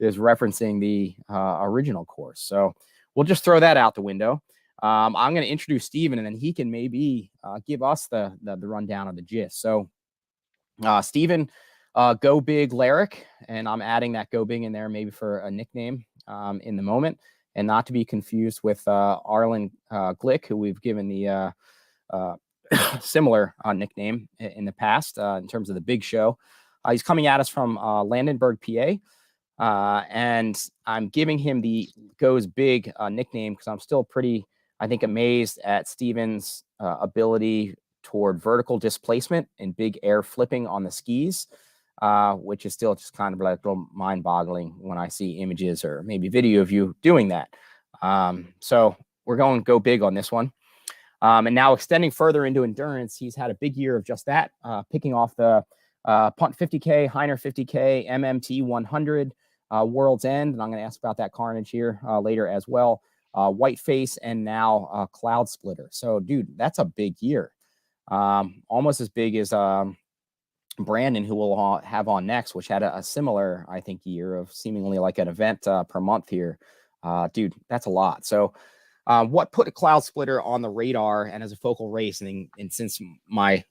is referencing the original course. So we'll just throw that out the window. I'm going to introduce Steven, and then he can maybe give us the rundown of the gist. So Steven, Go Big Larick, and I'm adding that Go Big in there maybe for a nickname in the moment, and not to be confused with Arlen Glick, who we've given the similar nickname in the past in terms of the big show. He's coming at us from Landenberg, PA, and I'm giving him the Goes Big nickname because I'm still pretty, I think, amazed at Steven's ability toward vertical displacement and big air flipping on the skis, which is still just kind of like a little mind-boggling when I see images or maybe video of you doing that. So we're going Go Big on this one. And now extending further into endurance, he's had a big year of just that, picking off the Punt 50K, Heiner 50K, MMT 100, World's End, and I'm going to ask about that carnage here later as well, Whiteface, and now Cloudsplitter. So, dude, that's a big year. Almost as big as Brandon, who we'll have on next, which had a similar, I think, year of seemingly like an event per month here. Dude, that's a lot. So what put a Cloudsplitter on the radar and as a focal race? And since my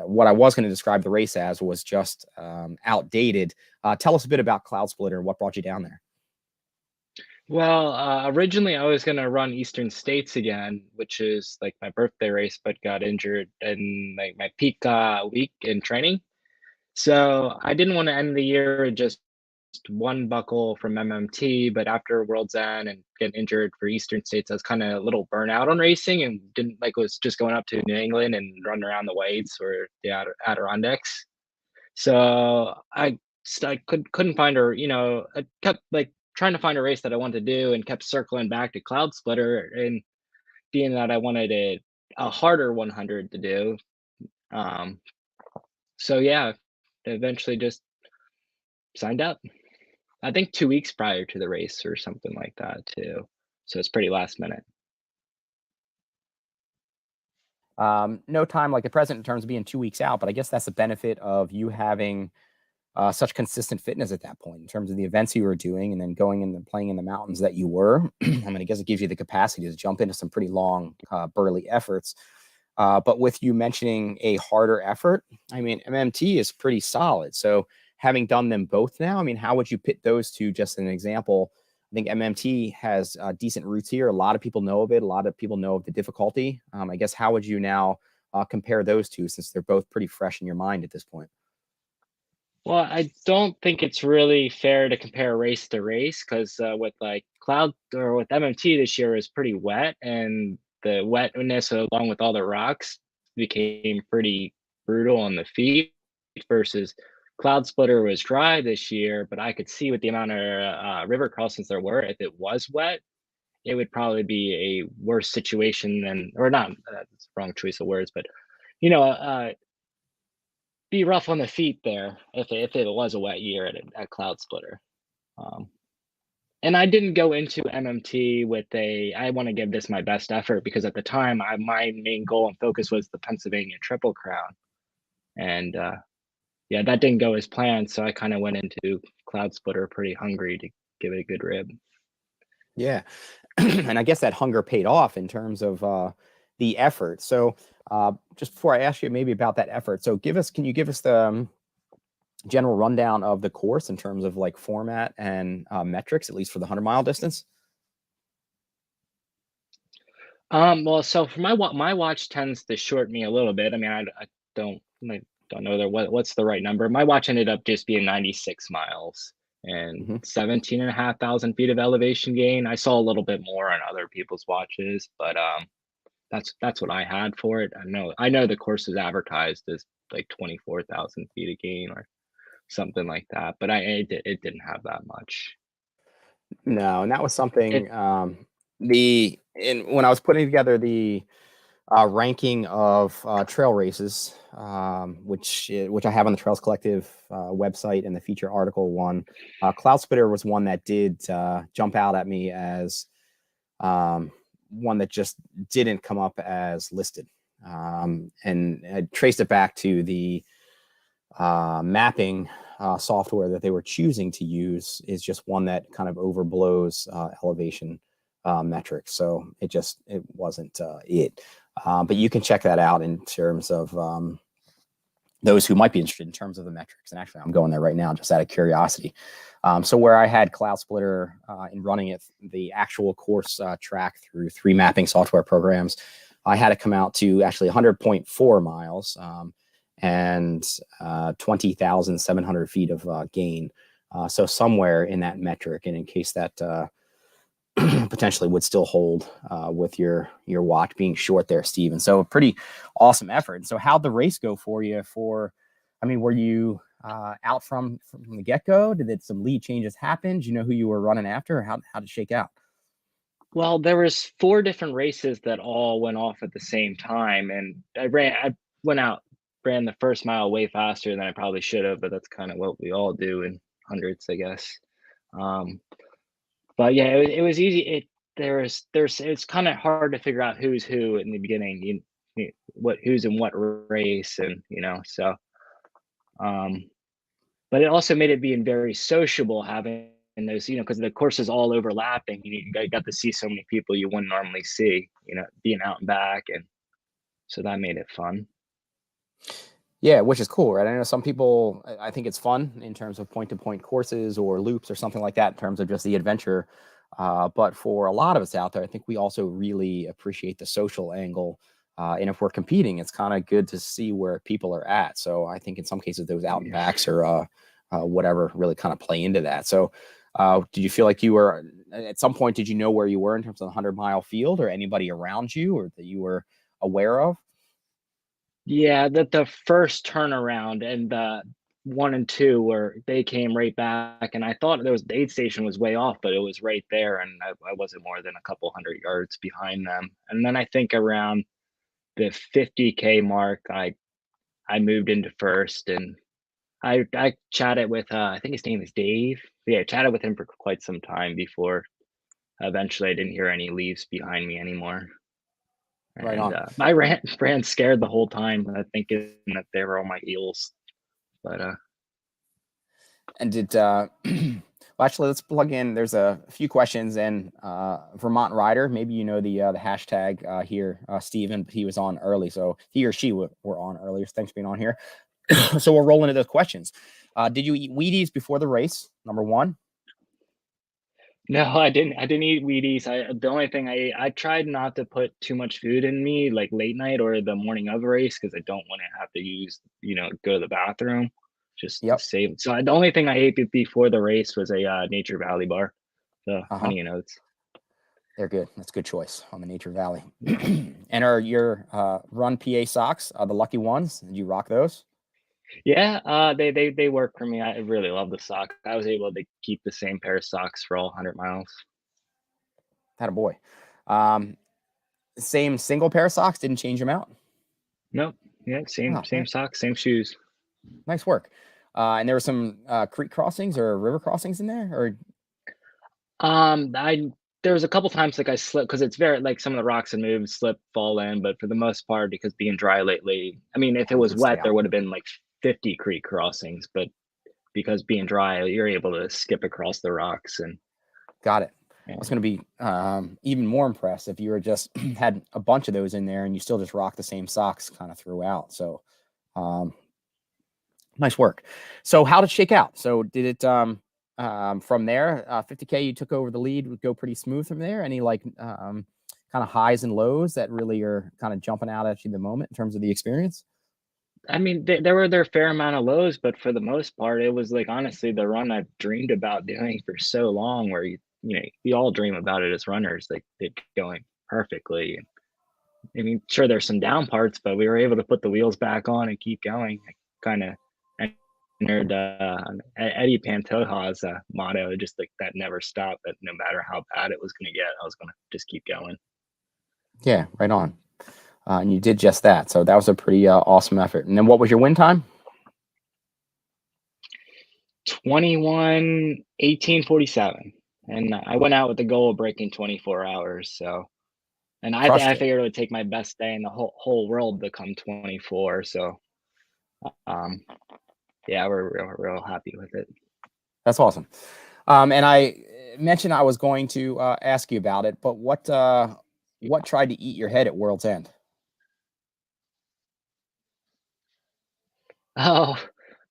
what I was going to describe the race as was just outdated, tell us a bit about Cloudsplitter and what brought you down there. Well, originally I was gonna run Eastern States again, which is like my birthday race, but got injured in like my peak week in training. So I didn't want to end the year just one buckle from MMT, but after World's End and getting injured for Eastern States, I was kind of a little burnout on racing and didn't like was just going up to New England and running around the Whites or the Adirondacks. So I couldn't find her, I kept like trying to find a race that I wanted to do and kept circling back to Cloudsplitter, and being that I wanted a harder 100 to do. So yeah, eventually just signed up. I think 2 weeks prior to the race or something like that too. So it's pretty last minute. No time like the present in terms of being 2 weeks out, but I guess that's the benefit of you having such consistent fitness at that point in terms of the events you were doing and then going and playing in the mountains that you were. I mean, I guess it gives you the capacity to jump into some pretty long, burly efforts. But with you mentioning a harder effort, I mean, MMT is pretty solid. So having done them both now, I mean, how would you pit those two? Just an example, I think MMT has decent roots here. A lot of people know of it. A lot of people know of the difficulty. I guess, how would you now compare those two since they're both pretty fresh in your mind at this point? Well, I don't think it's really fair to compare race to race because with like with MMT this year is pretty wet, and the wetness along with all the rocks became pretty brutal on the feet versus Cloudsplitter was dry this year, but I could see with the amount of river crossings there were, if it was wet, it would probably be a worse situation than, or not, that's the wrong choice of words, but be rough on the feet there if it was a wet year at Cloudsplitter. And I didn't go into MMT with I want to give this my best effort because at the time my main goal and focus was the Pennsylvania Triple Crown. And yeah, that didn't go as planned. So I kind of went into Cloudsplitter pretty hungry to give it a good rib. Yeah. And I guess that hunger paid off in terms of the effort. So just before I ask you maybe about that effort, so can you give us the general rundown of the course in terms of like format and metrics, at least for the 100-mile distance? Well, so for my watch tends to short me a little bit. I mean, I don't know what's the right number. My watch ended up just being 96 miles and 17,500 feet of elevation gain. I saw a little bit more on other people's watches, but that's what I had for it. I know the course is advertised as like 24,000 feet of gain or something like that, but it didn't have that much. No, and that was something when I was putting together the ranking of trail races, which I have on the Trails Collective website, and the feature article one, Cloudsplitter was one that did jump out at me as one that just didn't come up as listed. And I traced it back to the mapping software that they were choosing to use is just one that kind of overblows elevation metrics. So it wasn't it. But you can check that out in terms of those who might be interested in terms of the metrics. And actually, I'm going there right now just out of curiosity. So where I had Cloudsplitter in running it, the actual course track through 3 mapping software programs, I had it come out to actually 100.4 miles and 20,700 feet of gain. So somewhere in that metric, and in case that potentially would still hold with your watch being short there, Steve. And so a pretty awesome effort. And so how'd the race go for you? Were you out from the get-go? Did some lead changes happen? Did you know who you were running after, or how did it shake out? Well, there was 4 different races that all went off at the same time, and I ran the first mile way faster than I probably should have, but that's kind of what we all do in hundreds, I guess. But yeah, it was easy. It's kind of hard to figure out who's who in the beginning. Who's in what race, and so. But it also made it being very sociable, having those, because the course is all overlapping. You got to see so many people you wouldn't normally see, being out and back, and so that made it fun. Yeah, which is cool, right? I know some people, I think it's fun in terms of point-to-point courses or loops or something like that in terms of just the adventure. But for a lot of us out there, I think we also really appreciate the social angle. And if we're competing, it's kind of good to see where people are at. So I think in some cases, those out and backs or whatever really kind of play into that. So did you feel like you were, at some point, did you know where you were in terms of the 100-mile field, or anybody around you or that you were aware of? Yeah, the first turnaround and the 1 and 2 where they came right back, and I thought the aid station was way off, but it was right there, and I wasn't more than a couple hundred yards behind them. And then I think around the 50K mark, I moved into first, and I chatted with I think his name is Dave. Yeah, chatted with him for quite some time before eventually I didn't hear any leaves behind me anymore. Right on. I ran scared the whole time, thinking that they were on my heels. But and did well, actually, let's plug in. There's a few questions, and Vermont Rider, maybe the hashtag here, Steven, but he was on early, so he or she were on earlier. So thanks for being on here. So we'll roll into those questions. Did you eat Wheaties before the race? Number 1. No, I didn't eat Wheaties. The only thing I tried not to put too much food in me, like late night or the morning of a race, because I don't want to have to use, go to the bathroom, just to save. So the only thing I ate before the race was a Nature Valley bar, the Honey and Oats. They're good. That's a good choice on the Nature Valley. And are your Run PA socks the lucky ones? Did you rock those? Yeah, they work for me. I really love the sock. I was able to keep the same pair of socks for all 100 miles. Attaboy. Same single pair of socks, didn't change them out? Nope. Yeah, same socks, same shoes. Nice work. And there were some creek crossings or river crossings in there, or? There was a couple times like I slipped, because it's very like some of the rocks had moved, slip, fall in, but for the most part, because being dry lately, I mean, if it was wet, there would have been like 50 creek crossings, but because being dry, you're able to skip across the rocks. And got it. I was going to be even more impressed if you were just had a bunch of those in there and you still just rock the same socks kind of throughout. So nice work. So how did it shake out? So did it from there, 50K, you took over the lead, would go pretty smooth from there? Any kind of highs and lows that really are kind of jumping out at you the moment in terms of the experience? I mean, there were a fair amount of lows, but for the most part, it was like honestly the run I've dreamed about doing for so long. Where we all dream about it as runners, like it going perfectly. I mean, sure, there's some down parts, but we were able to put the wheels back on and keep going. I kind of entered Eddie Pantoja's motto, just like that never stop. That no matter how bad it was going to get, I was going to just keep going. Yeah, right on. And you did just that. So that was a pretty awesome effort. And then what was your win time? 21:18:47. And I went out with the goal of breaking 24 hours. So, and I figured it would take my best day in the whole world to come 24. So, yeah, we're real happy with it. That's awesome. And mentioned I was going to ask you about it, but what tried to eat your head at World's End? Oh,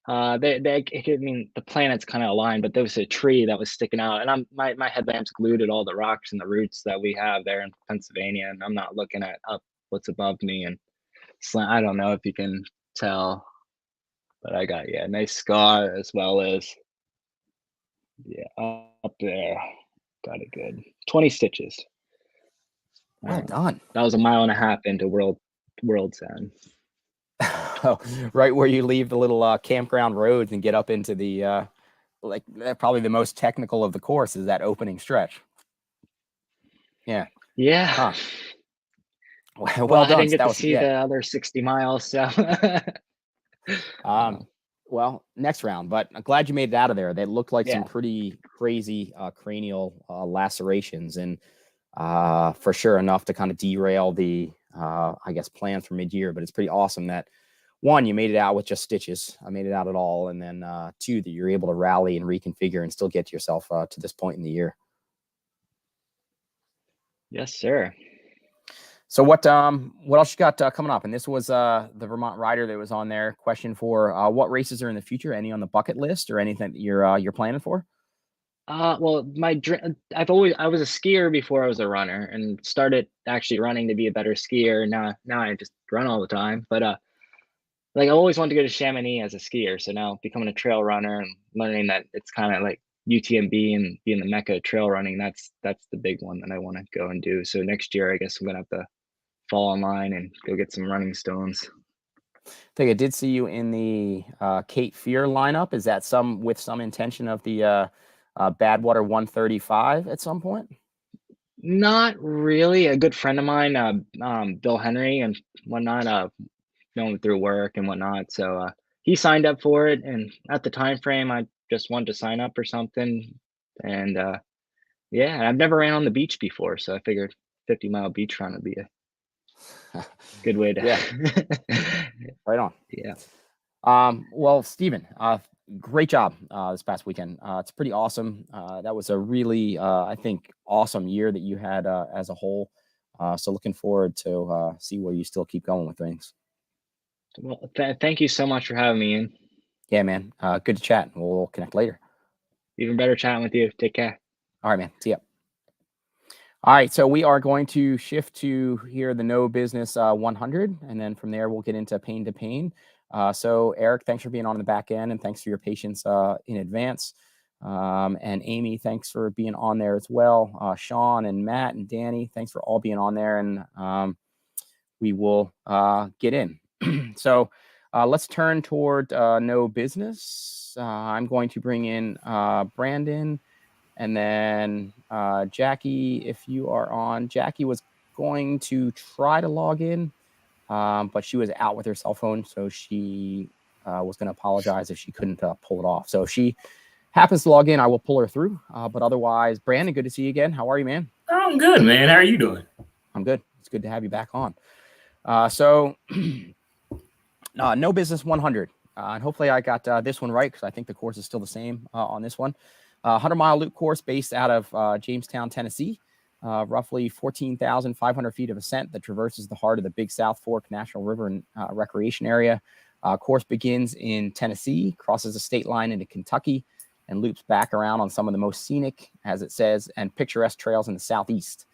I mean, the planets kind of aligned, but there was a tree that was sticking out, and my headlamp's glued at all the rocks and the roots that we have there in Pennsylvania, and I'm not looking at up what's above me, and I don't know if you can tell, but I got a nice scar as well as up there. Got it good. 20 stitches. Well done. That was a mile and a half into World's End. Right where you leave the little campground roads and get up into the probably the most technical of the course is that opening stretch. Yeah. Huh. Well done. I didn't get to see the other 60 miles, so. Well, next round, but I'm glad you made it out of there. They looked like some pretty crazy cranial lacerations, and for sure enough to kind of derail the I guess plan for mid-year. But it's pretty awesome that, one, you made it out with just stitches. I made it out at all, and then two, that you're able to rally and reconfigure and still get yourself to this point in the year. Yes, sir. So what else you got coming up? And this was the Vermont Rider that was on there. Question for what races are in the future? Any on the bucket list or anything that you're planning for? Well, I was a skier before I was a runner, and started actually running to be a better skier. Now I just run all the time. But like I always wanted to go to Chamonix as a skier. So now becoming a trail runner and learning that it's kind of like UTMB and being the mecca of trail running. That's the big one that I want to go and do. So next year, I guess I'm gonna have to fall in go get some running stones. I think I did see you in the Cape Fear lineup. Is that with some intention of the Badwater 135 at some point? Not really. A good friend of mine, Bill Henry and whatnot, known through work and whatnot. So he signed up for it, and at the time frame, I just wanted to sign up for something. And I've never ran on the beach before, so I figured 50-mile beach run would be a good way to right on. Yeah. Well, Stephen, great job this past weekend. It's pretty awesome. That was a really I think awesome year that you had as a whole. So looking forward to see where you still keep going with things. Well, thank you so much for having me in. Yeah, man. Good to chat. We'll connect later. Even better chatting with you. Take care. All right, man. See ya. All right, so we are going to shift to here the No Business 100, and then from there we'll get into Paine to Paine. So Eric, thanks for being on the back end, and thanks for your patience in advance. And Amy, thanks for being on there as well. Shawn and Matt and Dani, thanks for all being on there, and we will get in. So let's turn toward No Business. I'm going to bring in Brandon. And then Jackie, if you are on, Jackie was going to try to log in, but she was out with her cell phone. So she was going to apologize if she couldn't pull it off. So if she happens to log in, I will pull her through. But otherwise, Brandon, good to see you again. How are you, man? I'm good, man. How are you doing? I'm good. It's good to have you back on. So No Business 100. And hopefully I got this one right, because I think the course is still the same on this one. 100-mile loop course based out of Jamestown, Tennessee. Roughly 14,500 feet of ascent that traverses the heart of the Big South Fork National River and Recreation Area. Course begins in Tennessee, crosses the state line into Kentucky, and loops back around on some of the most scenic, as it says, and picturesque trails in the southeast.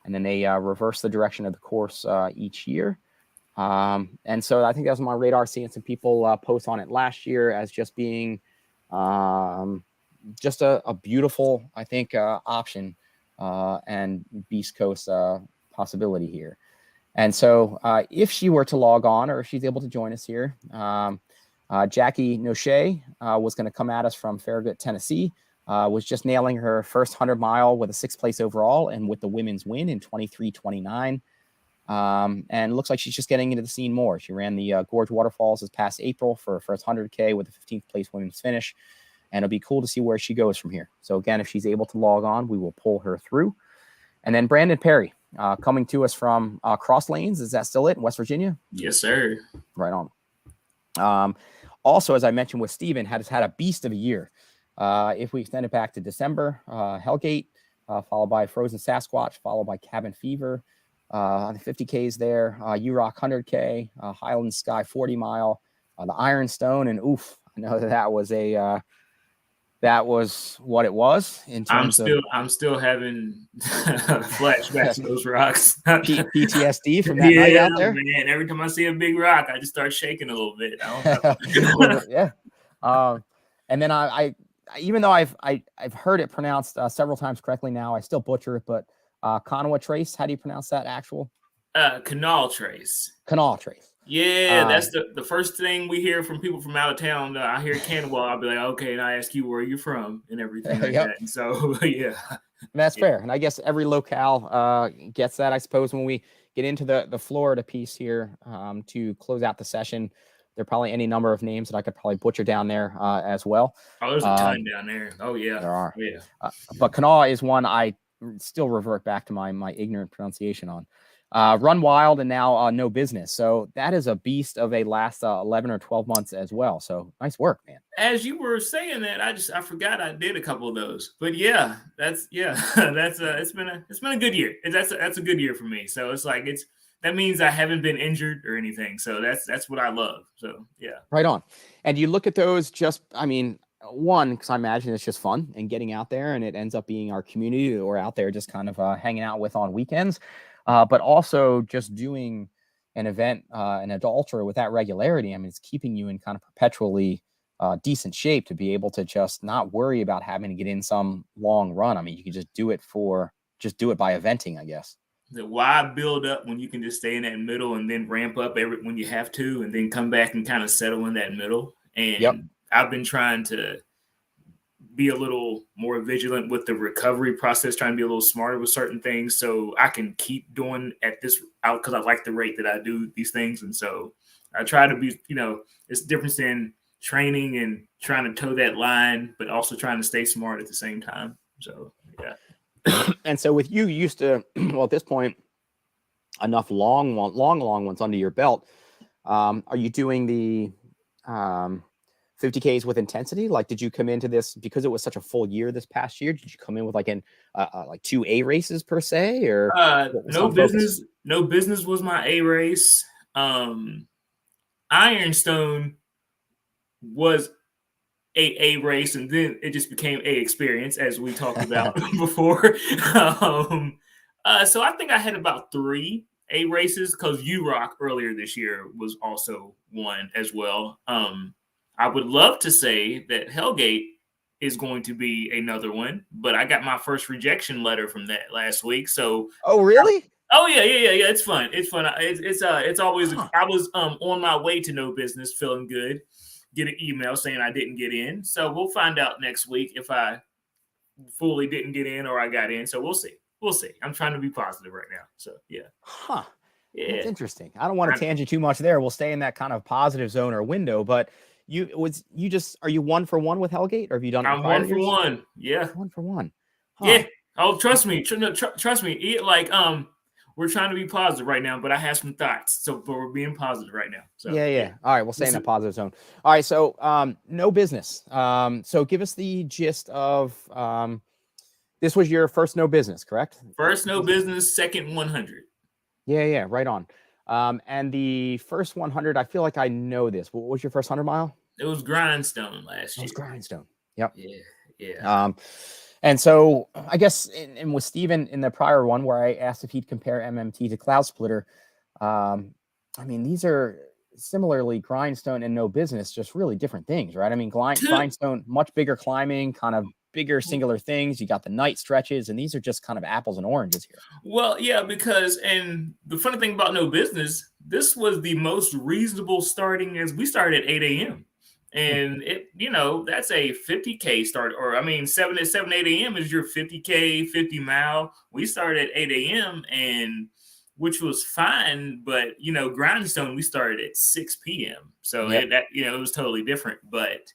And then they reverse the direction of the course each year. And so I think that was on my radar, seeing some people post on it last year as just being just a beautiful, I think, option and Beast Coast possibility here. And so if she were to log on, or if she's able to join us here, Jackie Noshay was going to come at us from Farragut, Tennessee, was just nailing her first 100-mile with a 6th place overall and with the women's win in 23:29. And looks like she's just getting into the scene more. She ran the Gorge Waterfalls this past April for her first 100K with a 15th place women's finish. And it'll be cool to see where she goes from here. So again, if she's able to log on, we will pull her through. And then Brandon Perry coming to us from Cross Lanes. Is that still it in West Virginia? Yes, sir. Right on. Also, as I mentioned with Steven, has had a beast of a year. If we extend it back to December, Hellgate, followed by Frozen Sasquatch, followed by Cabin Fever. The 50Ks there, U-Rock 100K, Highland Sky 40 mile, the Ironstone, and oof, I know that was that was what it was in terms I'm still having flashbacks to those rocks. PTSD from that night out there. Man, every time I see a big rock, I just start shaking a little bit. I don't know. Yeah. And then I even though I've heard it pronounced several times correctly now, I still butcher it, but Kanawha Trace, how do you pronounce that actual? Canal Trace. Canal Trace. Yeah, that's the first thing we hear from people from out of town. I hear Kanawha, I'll be like, okay, and I ask you where you're from and everything like that. And so, yeah. And that's fair. And I guess every locale gets that, I suppose, when we get into the Florida piece here to close out the session. There are probably any number of names that I could probably butcher down there as well. Oh, there's a ton down there. Oh, yeah. There are. Yeah. But Kanawha is one I still revert back to my ignorant pronunciation on. Run Wild and now No Business. So that is a beast of a last 11 or 12 months as well. So nice work, man. As you were saying that, I forgot I did a couple of those. But yeah, it's been a good year. That's a good year for me. So it's like that means I haven't been injured or anything. So that's what I love. So yeah. Right on. And you look at those one, because I imagine it's just fun and getting out there, and it ends up being our community or out there just kind of hanging out with on weekends. But also just doing an event, an adult ultra with that regularity. I mean, it's keeping you in kind of perpetually decent shape to be able to just not worry about having to get in some long run. I mean, you can just do it by eventing, I guess. Why build up when you can just stay in that middle and then ramp up when you have to, and then come back and kind of settle in that middle. And I've been trying to be a little more vigilant with the recovery process, trying to be a little smarter with certain things so I can keep doing at this out because I like the rate that I do these things. And so I try to be, it's the difference in training and trying to toe that line, but also trying to stay smart at the same time. So, yeah. And so with you used to, well, at this point, enough long ones under your belt. Are you doing the 50Ks with intensity? Like, did you come into this because it was such a full year this past year? Did you come in with like 2 A races per se, or no business? Focus? No business was my A race. Ironstone was a race, and then it just became a experience, as we talked about before. So I think I had about 3 A races because U-Rock earlier this year was also one as well. I would love to say that Hellgate is going to be another one, but I got my first rejection letter from that last week. So, oh really? Oh yeah. It's fun. It's fun. It's always. I was on my way to No Business, feeling good. Get an email saying I didn't get in. So we'll find out next week if I fully didn't get in or I got in. So we'll see. I'm trying to be positive right now. So yeah. Huh. Yeah. That's interesting. I don't want to tangent too much there. We'll stay in that kind of positive zone or window, but. Are you 1 for 1 with Hellgate, or have you done it? I'm 1 for 1. Yeah. 1 for 1. Huh. Yeah. Oh, trust me. Trust me. We're trying to be positive right now, but I have some thoughts. But we're being positive right now. So yeah. All right. We'll stay in the positive zone. All right. So, No Business. So give us the gist of, this was your first No Business, correct? First No Business, second 100. Yeah. Right on. And the first 100, I feel like I know this. What was your first 100 mile? It was Grindstone last year. It was Grindstone. Yep. Yeah. And so I guess, and with Steven in the prior one where I asked if he'd compare MMT to Cloudsplitter, I mean, these are similarly Grindstone and No Business, just really different things, right? I mean, Grindstone, much bigger climbing, kind of bigger singular things. You got the night stretches, and these are just kind of apples and oranges here. Well, yeah, and the funny thing about No Business, this was the most reasonable starting, as we started at 8 a.m. And it, that's a 50K start, or 7 8 a.m. is your 50K, 50 mile. We started at 8 a.m. and which was fine, but Grindstone, we started at 6 p.m. So it was totally different. But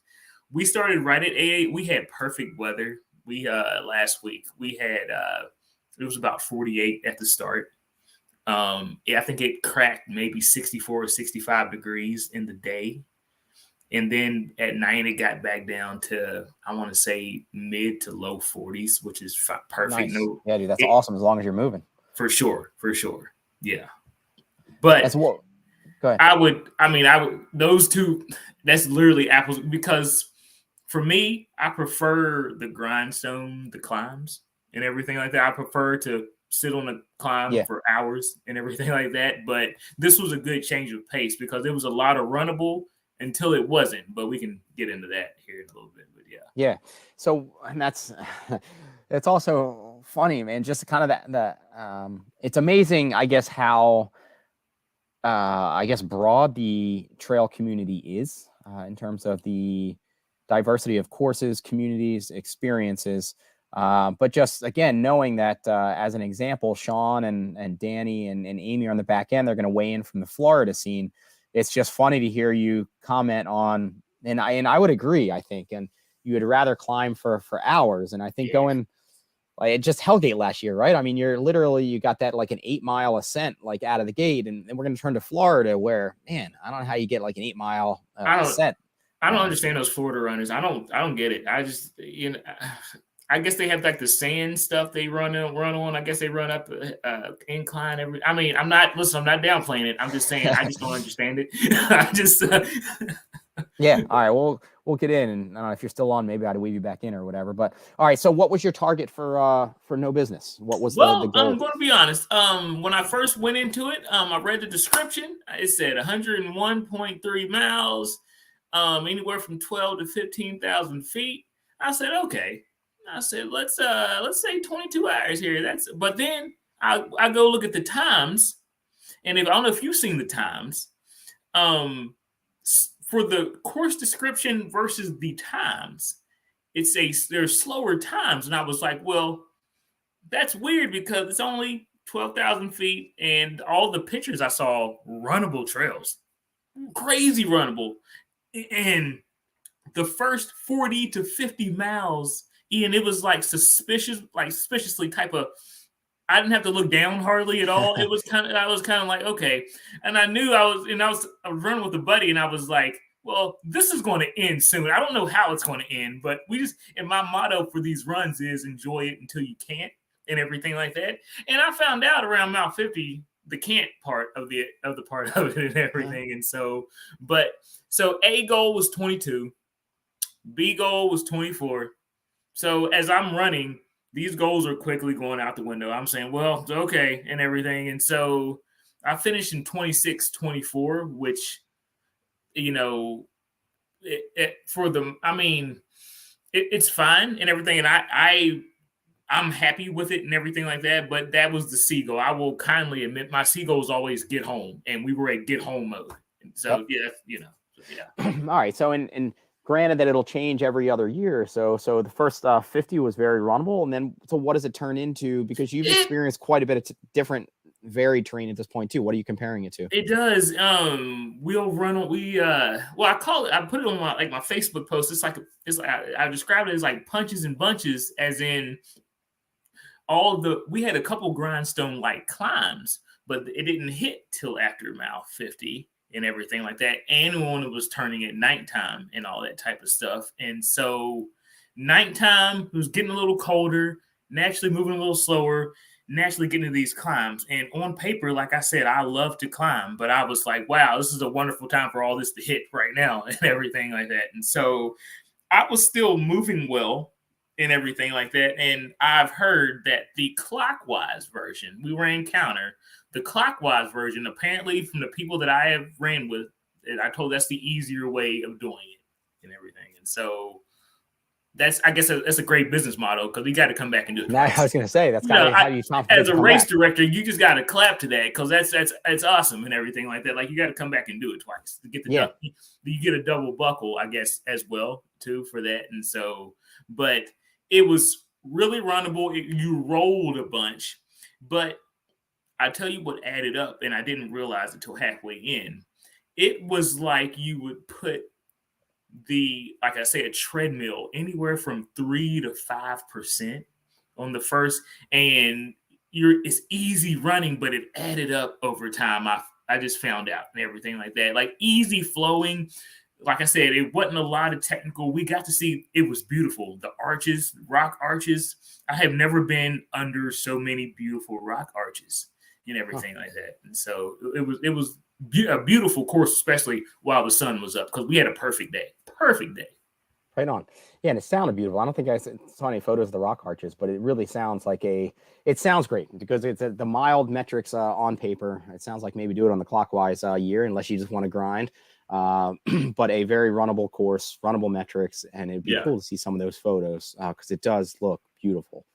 we started right at 8. We had perfect weather. We last week we had it was about 48 at the start. I think it cracked maybe 64 or 65 degrees in the day. And then at night, it got back down to, I want to say, mid to low 40s, which is perfect. Nice. No, Yeah, dude, that's awesome as long as you're moving. For sure. Yeah. But that's what. Go ahead. I would, those two, that's literally apples, because for me, I prefer the grindstone, the climbs and everything like that. I prefer to sit on a climb for hours and everything like that. But this was a good change of pace because it was a lot of runnable until it wasn't. But we can get into that here in a little bit. But yeah. So, and that's it's also funny, man. Just kind of that it's amazing, I guess, how broad the trail community is in terms of the diversity of courses, communities, experiences. But just, again, knowing that as an example, Shawn and Dani and Amy are on the back end, they're going to weigh in from the Florida scene. It's just funny to hear you comment on, and I would agree, I think, and you would rather climb for hours. And I think going like just Hellgate last year, right? I mean, you got that like an 8-mile ascent, like out of the gate. And then we're going to turn to Florida where, man, I don't know how you get like an 8-mile ascent. I don't understand those Florida runners. I don't get it. I just, I guess they have like the sand stuff they run on. I guess they run up incline every. I mean, I'm not downplaying it. I'm just saying I just don't understand it. I just. Yeah. All right. We'll get in, and I don't know if you're still on. Maybe I'd weave you back in or whatever. But all right. So, what was your target for No Business? What was the goal? I'm going to be honest. When I first went into it, I read the description. It said 101.3 miles, anywhere from 12 to 15,000 feet. I said, okay. I said, let's say 22 hours here. But then I go look at the times, and I don't know if you've seen the times. For the course description versus the times, there's slower times. And I was like, well, that's weird because it's only 12,000 feet and all the pictures I saw, runnable trails, crazy runnable. And the first 40 to 50 miles, Ian, it was like suspiciously type of, I didn't have to look down hardly at all. I was kind of like, okay. And I knew I was running with a buddy, and I was like, well, this is going to end soon. I don't know how it's going to end, but and my motto for these runs is enjoy it until you can't and everything like that. And I found out around mile 50, the can't part of the part of it and everything. And so A goal was 22, B goal was 24. So as I'm running, these goals are quickly going out the window. I'm saying, well, okay, and everything. And so I finished in 26:24, which, it's fine and everything. And I'm happy with it and everything like that. But that was the C goal. I will kindly admit my C goal is always get home. And we were at get home mode. And so, yeah. All right. So, and granted that it'll change every other year. So the first 50 was very runnable. And then, so what does it turn into? Because you've experienced quite a bit of different varied terrain at this point too. What are you comparing it to? It does. We'll run on, I put it on my Facebook post. I described it as like punches and bunches, as in we had a couple grindstone like climbs, but it didn't hit till after mile 50. And everything like that. And when it was turning at nighttime and all that type of stuff. And so nighttime, it was getting a little colder, naturally moving a little slower, naturally getting to these climbs. And on paper, like I said, I love to climb, but I was like, wow, this is a wonderful time for all this to hit right now and everything like that. And so I was still moving well and everything like that. And I've heard that the clockwise version, we ran counter, the clockwise version, apparently from the people that I have ran with, I told that's the easier way of doing it and everything. And so that's a great business model because we got to come back and do it. I was going to say, that's got to be how you as a race director, you just got to clap to that because that's awesome and everything like that. Like you got to come back and do it twice to get you get a double buckle, I guess, as well too for that. And so, but it was really runnable. You rolled a bunch, but I tell you what added up, and I didn't realize it till halfway in. It was like you would put a treadmill anywhere from 3 to 5% on the first, and it's easy running, but it added up over time. I just found out and everything like that, like easy flowing. like I said, it wasn't a lot of technical. We got to see, it was beautiful. The arches, rock arches. I have never been under so many beautiful rock arches and everything like that. And so it was a beautiful course, especially while the sun was up, because we had a perfect day. Perfect day. Right on. Yeah, and it sounded beautiful. I don't think I saw any photos of the rock arches, but it really sounds like it sounds great because it's the mild metrics on paper. It sounds like maybe do it on the clockwise year, unless you just want to grind. But a very runnable course, runnable metrics, and it'd be cool to see some of those photos because it does look beautiful.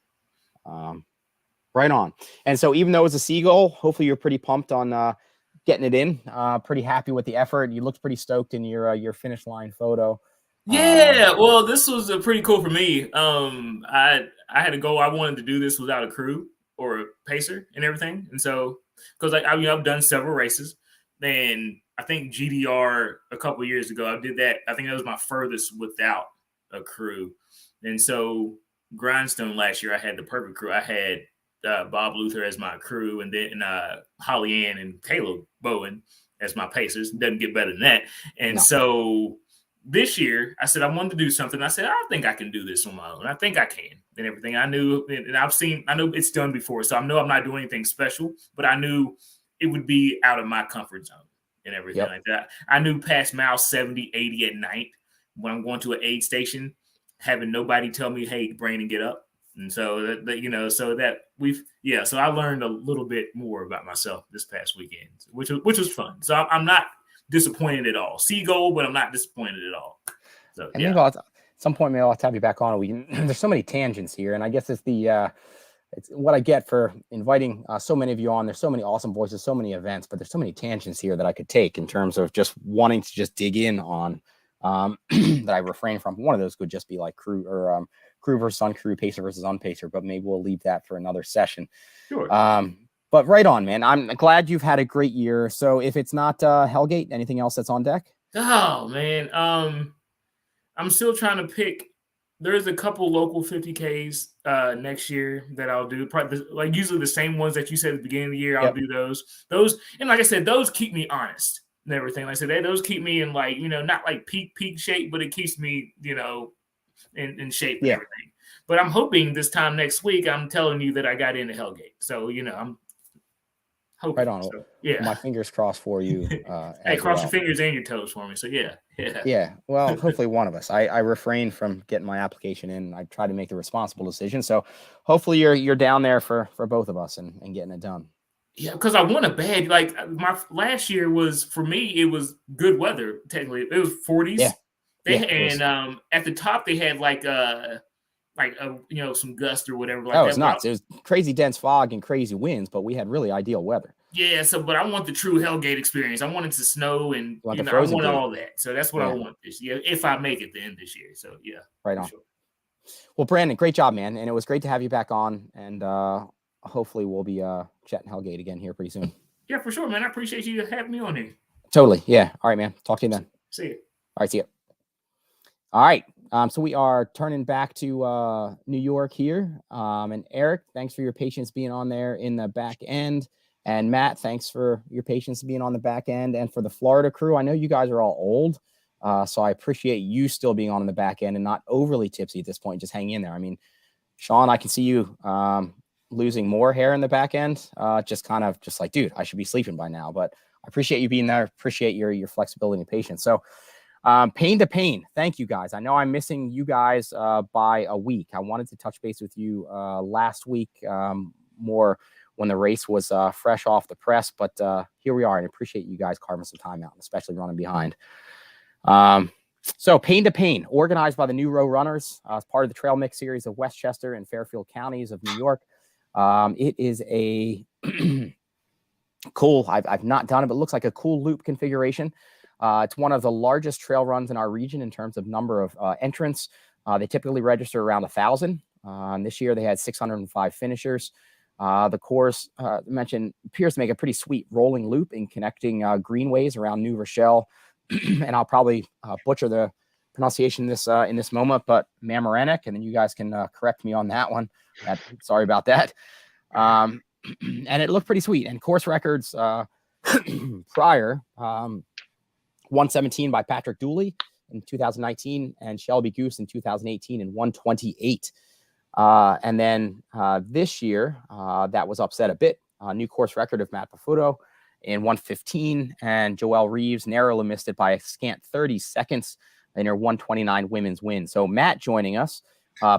Right on. And so even though it's a seagull, hopefully you're pretty pumped on getting it in. Pretty happy with the effort. You looked pretty stoked in your finish line photo. Yeah, well, this was pretty cool for me. I had a goal. I wanted to do this without a crew or a pacer and everything, and so because I've done several races, and I think GDR a couple of years ago I did that. I think that was my furthest without a crew, and so Grindstone last year I had the perfect crew. I had Bob Luther as my crew, and then Holly Ann and Caleb Bowen as my pacers. Doesn't get better than that, and so. This year, I said I wanted to do something. I said, I think I can do this on my own. I think I can and everything. I knew, and I know it's done before. So I know I'm not doing anything special, but I knew it would be out of my comfort zone and everything like that. I knew past mile 70, 80 at night when I'm going to an aid station, having nobody tell me, hey, Brandon, get up. And so so I learned a little bit more about myself this past weekend, which was fun. So I'm not disappointed at all. Seagull, but I'm not disappointed at all. So maybe at some point maybe I'll have you back on. There's so many tangents here, and I guess it's what I get for inviting so many of you on. There's so many awesome voices, so many events, but there's so many tangents here that I could take in terms of just wanting to just dig in on that I refrain from. One of those could just be like crew or crew versus uncrew, pacer versus unpacer, but maybe we'll leave that for another session. Sure. But right on, man. I'm glad you've had a great year. So if it's not Hellgate, anything else that's on deck? Oh, man. I'm still trying to pick. There's a couple local 50Ks next year that I'll do. Probably, like usually the same ones that you said at the beginning of the year, I'll do those. And like I said, those keep me honest and everything. Like I said, those keep me in like, not like peak shape, but it keeps me, in shape and everything. But I'm hoping this time next week, I'm telling you that I got into Hellgate. So, I'm hoping. Right on. So, my fingers crossed for you. Hey, cross your fingers and your toes for me. So yeah. Well, hopefully one of us. I refrain from getting my application in. I try to make the responsible decision. So hopefully you're down there for both of us and getting it done. Yeah, because I want a badge. Like my last year was, for me, it was good weather. Technically, it was 40s. Yeah. At the top they had some gust or whatever. Like that was nuts. It was crazy dense fog and crazy winds, but we had really ideal weather. Yeah, but I want the true Hellgate experience. I want it to snow and I want all that. So that's what I want this year, if I make it the end this year. So yeah. Right on. Sure. Well, Brandon, great job, man. And it was great to have you back on. And hopefully we'll be chatting Hellgate again here pretty soon. Yeah, for sure, man. I appreciate you having me on here. Totally. Yeah. All right, man. Talk to you then. See you. All right, see you. All right. So we are turning back to New York here. And Eric, thanks for your patience being on there in the back end. And Matt, thanks for your patience being on the back end. And for the Florida crew, I know you guys are all old. So I appreciate you still being on the back end and not overly tipsy at this point. Just hang in there. I mean, Shawn, I can see you losing more hair in the back end. Just like, dude, I should be sleeping by now. But I appreciate you being there. Appreciate your flexibility and patience. So Paine to Paine, thank you guys. I know I'm missing you guys by a week. I wanted to touch base with you last week more when the race was fresh off the press, but here we are, and I appreciate you guys carving some time out, especially running behind. So Paine to Paine, organized by the New Row Runners as part of the Trail Mix series of Westchester and Fairfield counties of New York. It is a cool, I've not done it, but it looks like a cool loop configuration. It's one of the largest trail runs in our region in terms of number of entrants. They typically register around 1,000. This year they had 605 finishers. The course mentioned appears to make a pretty sweet rolling loop in connecting greenways around New Rochelle. And I'll probably butcher the pronunciation in this moment, but Mamaroneck, and then you guys can correct me on that one. Sorry about that. And it looked pretty sweet. And course records prior 117 by Patrick Dooley in 2019, and Shelby Goose in 2018 in 128. And then this year, that was upset a bit. New course record of Matt Baffuto in 115, and Joelle Reeves narrowly missed it by a scant 30 seconds in her 129 women's win. So Matt joining us.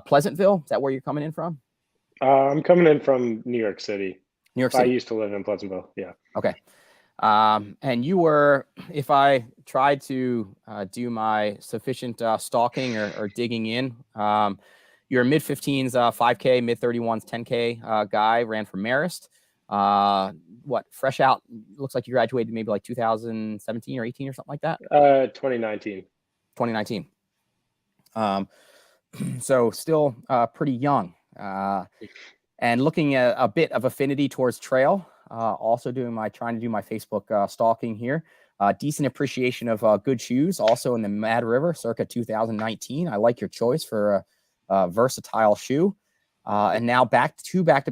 Pleasantville, is that where you're coming in from? I'm coming in from New York City. New York City. I used to live in Pleasantville. Yeah. Okay. And you were, if I tried to do my sufficient stalking or digging in, you're a mid-15s 5K, mid-31s 10K guy, ran for Marist. Fresh out, looks like you graduated maybe like 2017 or 18 or something like that? 2019. 2019. So still pretty young. And looking at a bit of affinity towards trail. Also trying to do my Facebook stalking here. Decent appreciation of good shoes. Also in the Mad River, circa 2019. I like your choice for a versatile shoe. And now back-to-back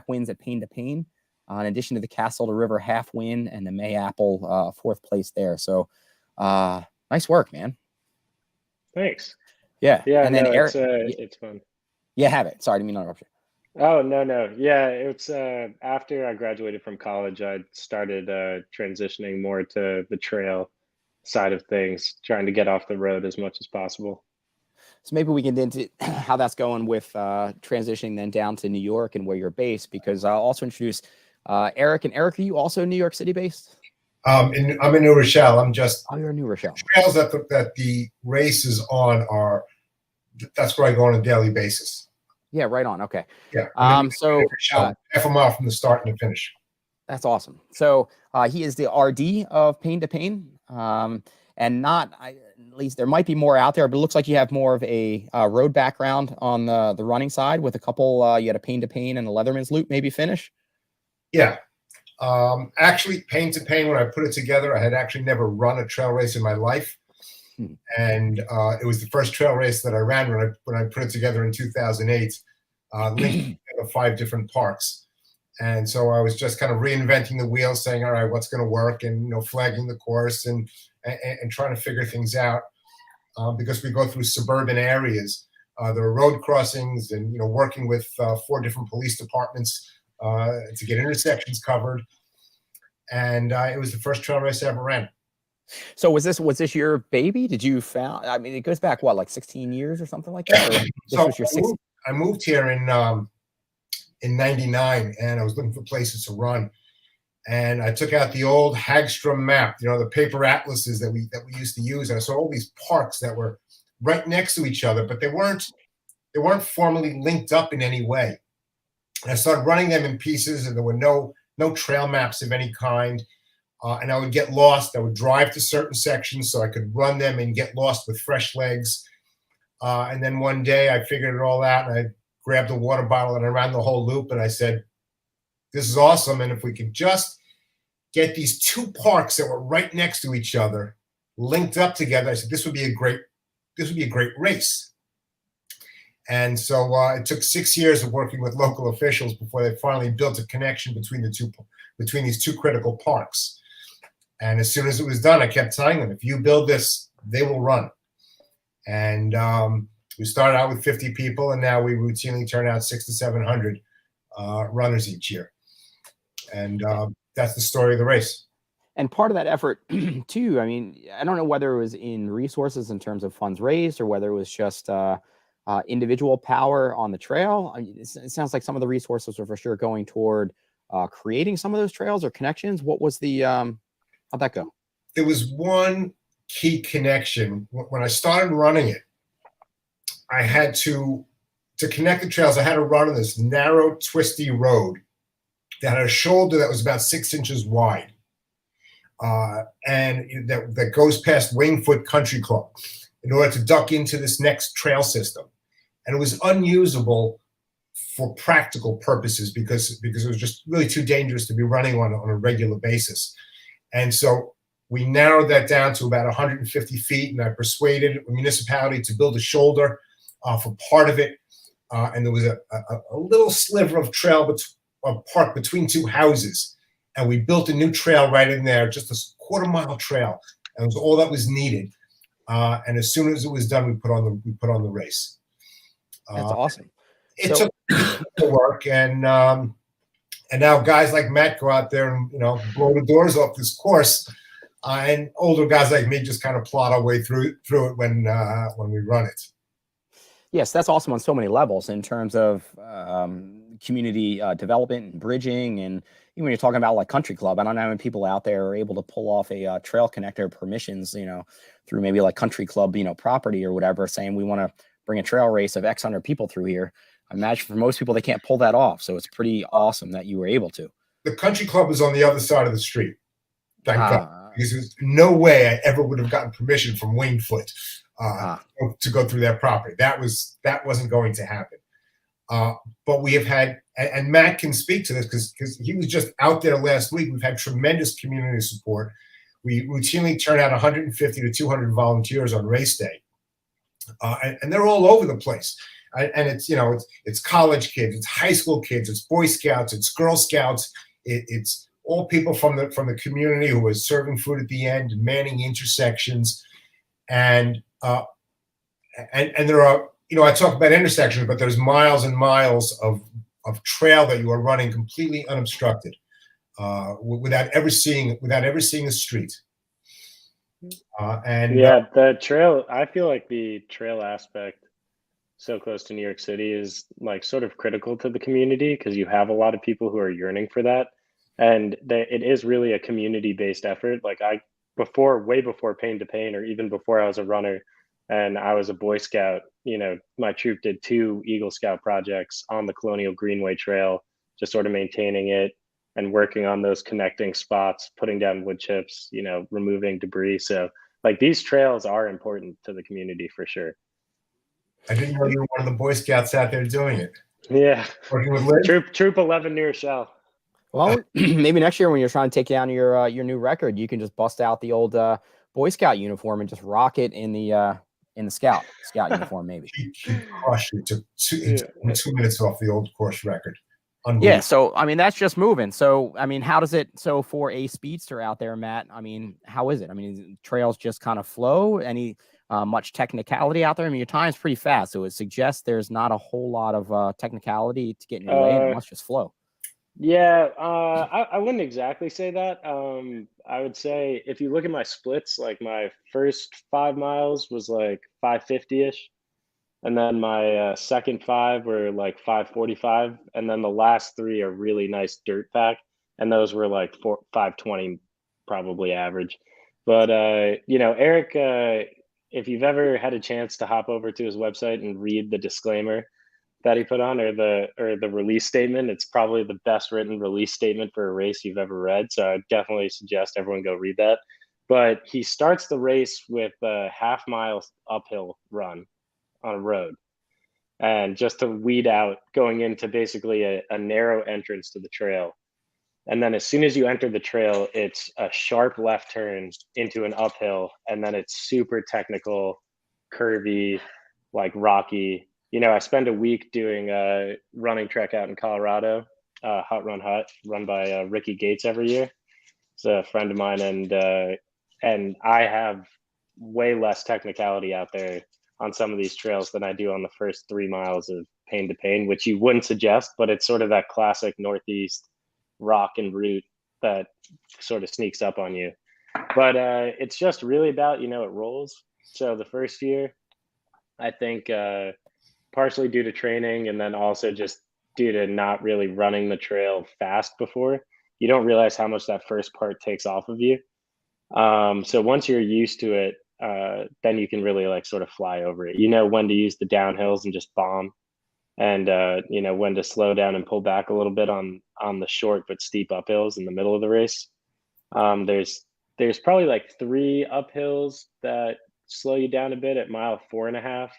wins at Paine to Paine, in addition to the Castle to River half win and the May Apple 4th place there. So nice work, man. Thanks. Yeah. Yeah. And then no, Eric, it's fun. Yeah, have it. Sorry, I didn't mean to interrupt you. Oh, no. Yeah, it's after I graduated from college, I started transitioning more to the trail side of things, trying to get off the road as much as possible. So maybe we can get into how that's going with transitioning then down to New York and where you're based, because I'll also introduce Eric. And Eric, are you also New York City based? I'm in New Rochelle. You're in New Rochelle. Trails that the race is on that's where I go on a daily basis. Yeah, right on. Okay. Yeah. So half a mile from the start and the finish. That's awesome. So he is the RD of Paine to Paine, and at least there might be more out there, but it looks like you have more of a road background on the running side with a couple. You had a Paine to Paine and a Leatherman's Loop maybe finish. Yeah. Actually, Paine to Paine, when I put it together, I had actually never run a trail race in my life. And it was the first trail race that I ran when I put it together in 2008, linked together 5 different parks. And so I was just kind of reinventing the wheel, saying, all right, what's going to work, and flagging the course and trying to figure things out, because we go through suburban areas. There are road crossings, and working with 4 different police departments to get intersections covered. And it was the first trail race I ever ran. So was this your baby? Did you found? I mean, it goes back like 16 years or something like that. Or so was your I moved here in '99, and I was looking for places to run, and I took out the old Hagstrom map, the paper atlases that we used to use, and I saw all these parks that were right next to each other, but they weren't formally linked up in any way. And I started running them in pieces, and there were no trail maps of any kind. And I would get lost. I would drive to certain sections so I could run them and get lost with fresh legs. And then one day I figured it all out, and I grabbed a water bottle and I ran the whole loop. And I said, this is awesome. And if we could just get these 2 parks that were right next to each other linked up together, I said, this would be a great race. And so it took 6 years of working with local officials before they finally built a connection between these 2 critical parks. And as soon as it was done, I kept telling them, if you build this, they will run. And we started out with 50 people, and now we routinely turn out 600 to 700 runners each year. And that's the story of the race. And part of that effort, too, I mean, I don't know whether it was in resources in terms of funds raised or whether it was just individual power on the trail. I mean, it sounds like some of the resources were for sure going toward creating some of those trails or connections. What was the... How'd that go? There was one key connection. When I started running it, I had to connect the trails, I had to run on this narrow, twisty road that had a shoulder that was about 6 inches wide, and that goes past Wanefoot Country Club in order to duck into this next trail system. And it was unusable for practical purposes because it was just really too dangerous to be running on a regular basis. And so we narrowed that down to about 150 feet, and I persuaded a municipality to build a shoulder for part of it. And there was a little sliver of trail park between 2 houses. And we built a new trail right in there, just a quarter-mile trail. and it was all that was needed. And as soon as it was done, we put on the race. That's awesome. It took work, and now guys like Matt go out there and blow the doors off this course, and older guys like me just kind of plod our way through it when we run it. Yes, that's awesome on so many levels in terms of community development and bridging, and even when you're talking about like country club, I don't know how many people out there are able to pull off a trail connector permissions, through maybe like country club, property or whatever, saying we want to bring a trail race of X hundred people through here. I imagine for most people, they can't pull that off. So it's pretty awesome that you were able to. The country club is on the other side of the street. Thank God. Because there's no way I ever would have gotten permission from Wayne Foot to go through their property. That wasn't going to happen. But we have had, and Matt can speak to this because he was just out there last week. We've had tremendous community support. We routinely turn out 150 to 200 volunteers on race day, and they're all over the place. And it's college kids, it's high school kids, it's Boy Scouts, it's Girl Scouts, it's all people from the community who are serving food at the end and manning intersections, and there are, I talk about intersections, but there's miles and miles of trail that you are running completely unobstructed, without ever seeing a street. The trail. I feel like the trail aspect, so close to New York City, is like sort of critical to the community because you have a lot of people who are yearning for that, and it is really a community-based effort. Like way before Paine to Paine, or even before I was a runner and I was a Boy Scout, my troop did 2 Eagle Scout projects on the Colonial Greenway Trail, just sort of maintaining it and working on those connecting spots, putting down wood chips, removing debris. So like these trails are important to the community for sure. I didn't know you were one of the Boy Scouts out there doing it. Yeah. Working with Liz? Troop 11 near Shell. Well, maybe next year when you're trying to take down your new record, you can just bust out the old Boy Scout uniform and just rock it in the Scout uniform, maybe. He crushed it. Took 2 minutes off the old course record. Yeah, so I mean that's just moving. So I mean, how does it? So for a speedster out there, Matt, I mean, how is it? I mean, trails just kind of flow. Any much technicality out there? I mean, your time's pretty fast, so it suggests there's not a whole lot of technicality to get in your way, and it must just flow. Yeah, I wouldn't exactly say that. I would say if you look at my splits, like my first 5 miles was like 550-ish. And then my second 5 were like 545. And then the last 3 are really nice dirt pack. And those were like 520, probably average. But, Eric, if you've ever had a chance to hop over to his website and read the disclaimer that he put on, or the release statement, it's probably the best written release statement for a race you've ever read. So I definitely suggest everyone go read that. But he starts the race with a half-mile uphill run on a road, and just to weed out going into basically a narrow entrance to the trail. And then as soon as you enter the trail, it's a sharp left turn into an uphill, and then it's super technical, curvy, like rocky. I spend a week doing a running trek out in Colorado, Hut Run Hut, run by Ricky Gates every year. It's a friend of mine, and I have way less technicality out there on some of these trails than I do on the first 3 miles of Paine to Paine, which you wouldn't suggest, but it's sort of that classic Northeast rock and route that sort of sneaks up on you. But it's just really about, it rolls. So the first year, I think partially due to training, and then also just due to not really running the trail fast before, you don't realize how much that first part takes off of you. So once you're used to it, then you can really like sort of fly over it. When to use the downhills and just bomb, and when to slow down and pull back a little bit on the short but steep uphills in the middle of the race. There's probably like 3 uphills that slow you down a bit at mile 4.5.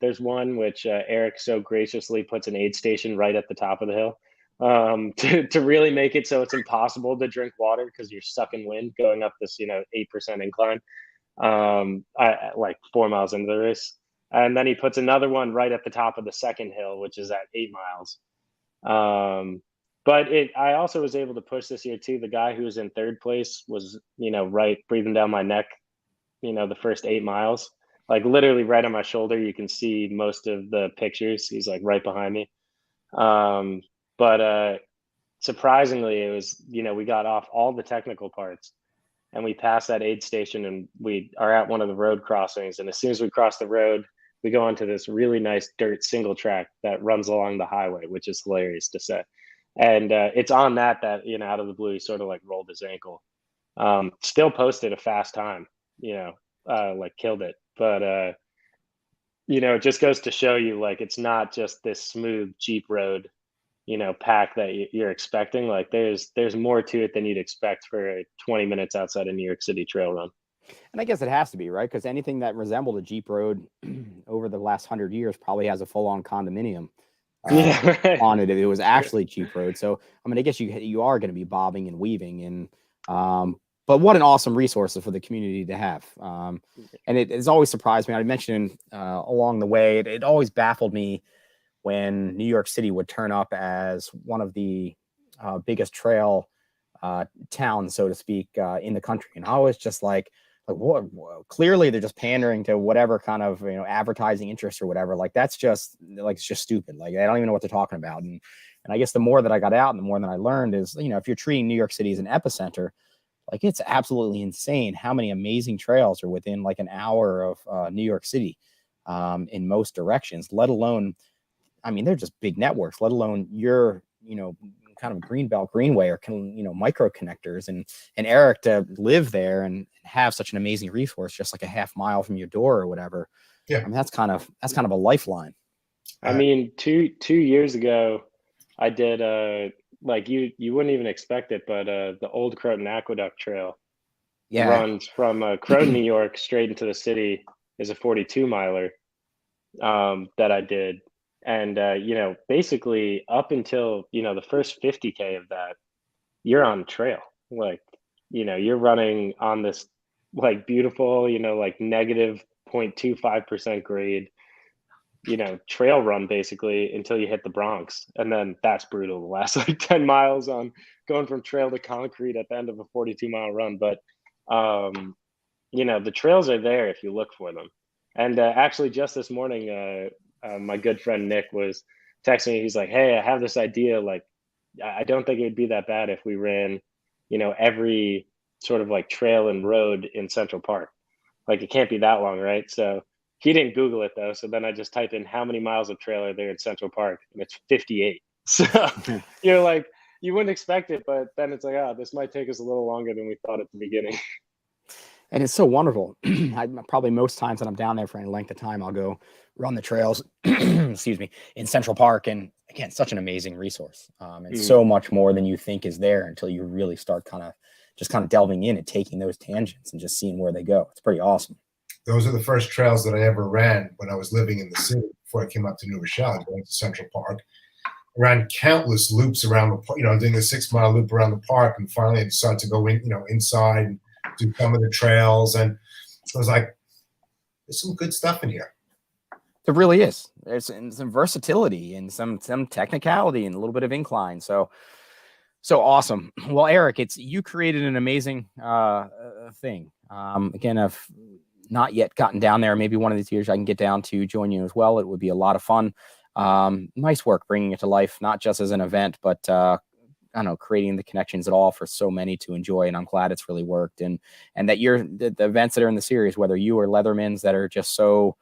There's one which Eric so graciously puts an aid station right at the top of the hill, to really make it so it's impossible to drink water because you're sucking wind going up this 8% incline. Like 4 miles into the race, and then he puts another one right at the top of the second hill, which is at 8 miles. But I also was able to push this year too. The guy who was in third place was right breathing down my neck the first 8 miles. Like literally right on my shoulder, you can see most of the pictures. He's like right behind me. But surprisingly, it was, we got off all the technical parts and we passed that aid station and we are at one of the road crossings. And as soon as we cross the road, we go onto this really nice dirt single track that runs along the highway, which is hilarious to say. And it's on that, out of the blue, he sort of like rolled his ankle. Still posted a fast time, like killed it. But, it just goes to show you, like, it's not just this smooth Jeep road, pack that you're expecting. Like there's more to it than you'd expect for 20 minutes outside a New York City trail run. And I guess it has to be, right? Because anything that resembled a Jeep road over the last 100 years probably has a full-on condominium on it if it was actually Jeep road. So, I mean, I guess you are going to be bobbing and weaving. And but what an awesome resource for the community to have. And it has always surprised me. I mentioned along the way, it always baffled me when New York City would turn up as one of the biggest trail towns, so to speak, in the country. And I was just like, what? Clearly, they're just pandering to whatever kind of advertising interest or whatever. Like that's just it's just stupid. Like I don't even know what they're talking about. And I guess the more that I got out and the more that I learned is, if you're treating New York City as an epicenter, like it's absolutely insane how many amazing trails are within like an hour of New York City in most directions. Let alone, I mean, they're just big networks. Let alone your kind of Greenbelt Greenway or micro connectors, and Eric to live there and have such an amazing resource just like a half mile from your door or whatever. Yeah, I mean, that's kind of a lifeline. I mean, two years ago, I did like you wouldn't even expect it, but the Old Croton Aqueduct Trail runs from Croton, New York, straight into the city. Is a 42 miler that I did. And, basically up until, the first 50K of that, you're on trail. Like, you're running on this like beautiful, like negative 0.25% grade, trail run basically until you hit the Bronx. And then that's brutal. The last like 10 miles on going from trail to concrete at the end of a 42-mile run. But, the trails are there if you look for them. And actually just this morning, my good friend Nick was texting me. He's like, "Hey, I have this idea. Like, I don't think it would be that bad if we ran, every sort of like trail and road in Central Park. Like, it can't be that long, right?" So he didn't Google it though. So then I just typed in how many miles of trail are there in Central Park, and it's 58. So you're like, you wouldn't expect it, but then it's like, this might take us a little longer than we thought at the beginning. And it's so wonderful. Probably most times that I'm down there for any length of time, I'll go run the trails, excuse me, in Central Park. And again, such an amazing resource. And so much more than you think is there until you really start kind of delving in and taking those tangents and just seeing where they go. It's pretty awesome. Those are the first trails that I ever ran when I was living in the city before I came up to New Rochelle. I went to Central Park, ran countless loops around the, doing a 6-mile loop around the park. And finally I decided to go in, inside and do some of the trails, and I was like, there's some good stuff in here. There really is. There's some versatility and some technicality and a little bit of incline. So awesome. Well, Eric, you created an amazing thing. Again, I've not yet gotten down there. Maybe one of these years I can get down to join you as well. It would be a lot of fun. Nice work bringing it to life, not just as an event, but I don't know, creating the connections at all for so many to enjoy. And I'm glad it's really worked. And that the events that are in the series, whether you or Leatherman's, that are just so,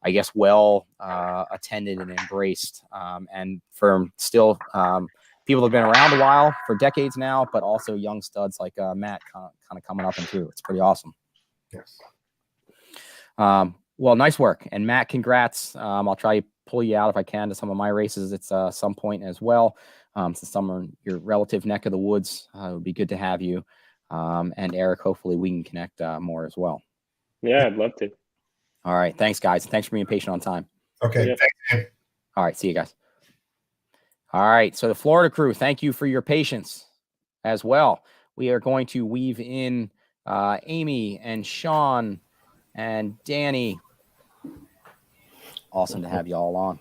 I guess, well attended and embraced. And for still people have been around a while, for decades now, but also young studs like Matt kind of coming up and through. It's pretty awesome. Yes. Well, nice work. And Matt, congrats. I'll try to pull you out if I can to some of my races at some point as well. Since some are your relative neck of the woods, it would be good to have you. And Eric, hopefully we can connect more as well. Yeah, I'd love to. All right. Thanks, guys. Thanks for being patient on time. Okay. Yeah. Thanks, man. All right. See you guys. All right. So the Florida crew, thank you for your patience as well. We are going to weave in Amy and Shawn and Dani. Awesome to have you all on.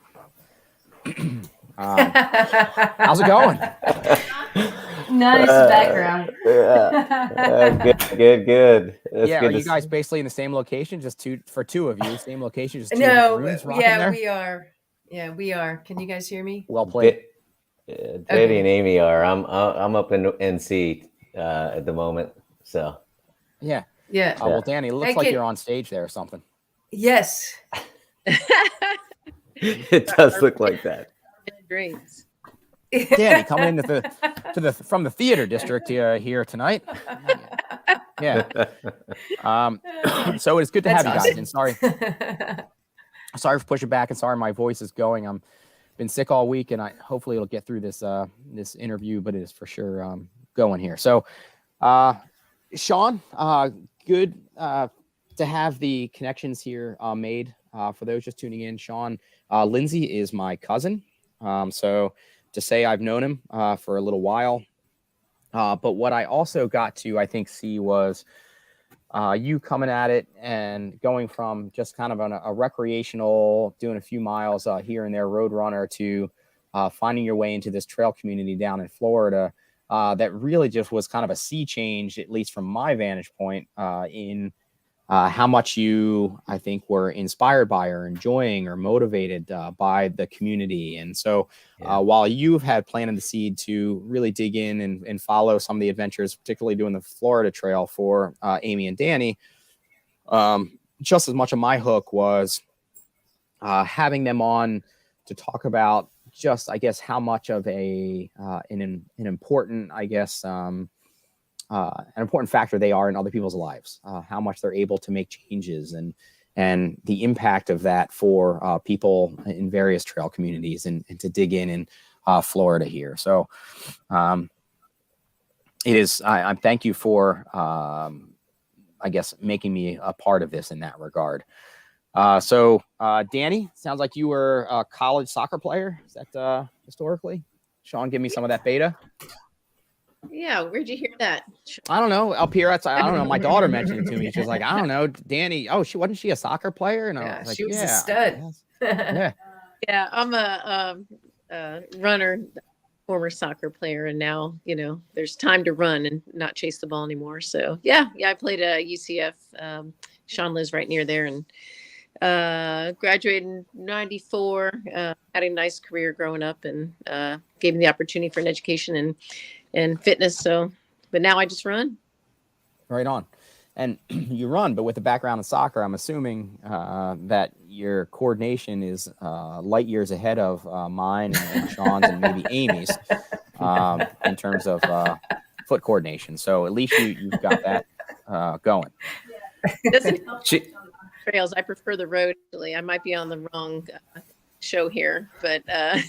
How's it going? Nice background. Good. That's Yeah, good are to you guys basically in the same location? Just for two of you, same location, just two No, rooms rocking yeah, there? we are. Yeah, we are. Can you guys hear me? Well played. JD and Amy are. I'm up in NC at the moment. So Yeah. Yeah. Well, Dani, it looks like you're on stage there or something. Yes. It does look like that. Great. Dani, coming into from the theater district here tonight. Yeah. So it's good to have you guys. And sorry for pushing back, and sorry my voice is going. I'm been sick all week, and hopefully it'll get through this this interview, but it is for sure going here. So Shawn, good to have the connections here made. For those just tuning in, Shawn Lindsday is my cousin. So to say I've known him for a little while. But what I also got to, I think, see was you coming at it and going from just kind of a recreational, doing a few miles here and there, road runner, to finding your way into this trail community down in Florida. That really just was kind of a sea change, at least from my vantage point, in how much you, I think, were inspired by or enjoying or motivated by the community. And so while you've had planted the seed to really dig in and follow some of the adventures, particularly doing the Florida Trail for Amy and Dani, just as much of my hook was having them on to talk about just, I guess, how much of an important, I guess, an important factor they are in other people's lives, how much they're able to make changes and the impact of that for people in various trail communities and to dig in Florida here. So it is, I thank you for, I guess, making me a part of this in that regard. So Dani, sounds like you were a college soccer player. Is that historically? Shawn, give me some of that beta. Yeah, where'd you hear that? I don't know. Up here, I don't know. My daughter mentioned it to me. She was like, I don't know, Dani. Oh, wasn't she a soccer player? And I was like, she was a stud. Yeah. Yeah, I'm a runner, former soccer player, and now there's time to run and not chase the ball anymore. So yeah, I played UCF. Shawn lives right near there, and graduated in '94. Had a nice career growing up, and gave me the opportunity for an education and fitness. So, but now I just run. Right on. And you run, but with a background in soccer, I'm assuming that your coordination is light years ahead of mine and Shawn's and maybe Amy's in terms of foot coordination. So at least you've got that going. Doesn't help trails. I prefer the road. Actually, I might be on the wrong show here, but I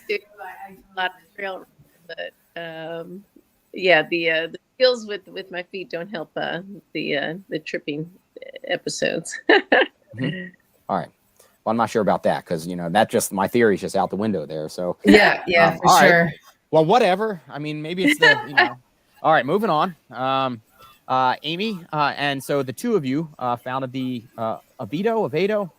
do a lot of trail. But yeah, the skills with my feet don't help the tripping episodes. Mm-hmm. All right. Well, I'm not sure about that because that just my theory is just out the window there. So yeah, for sure. Right. Well, whatever. I mean, maybe it's the All right, moving on. Amy, and so the two of you founded the Oviedo.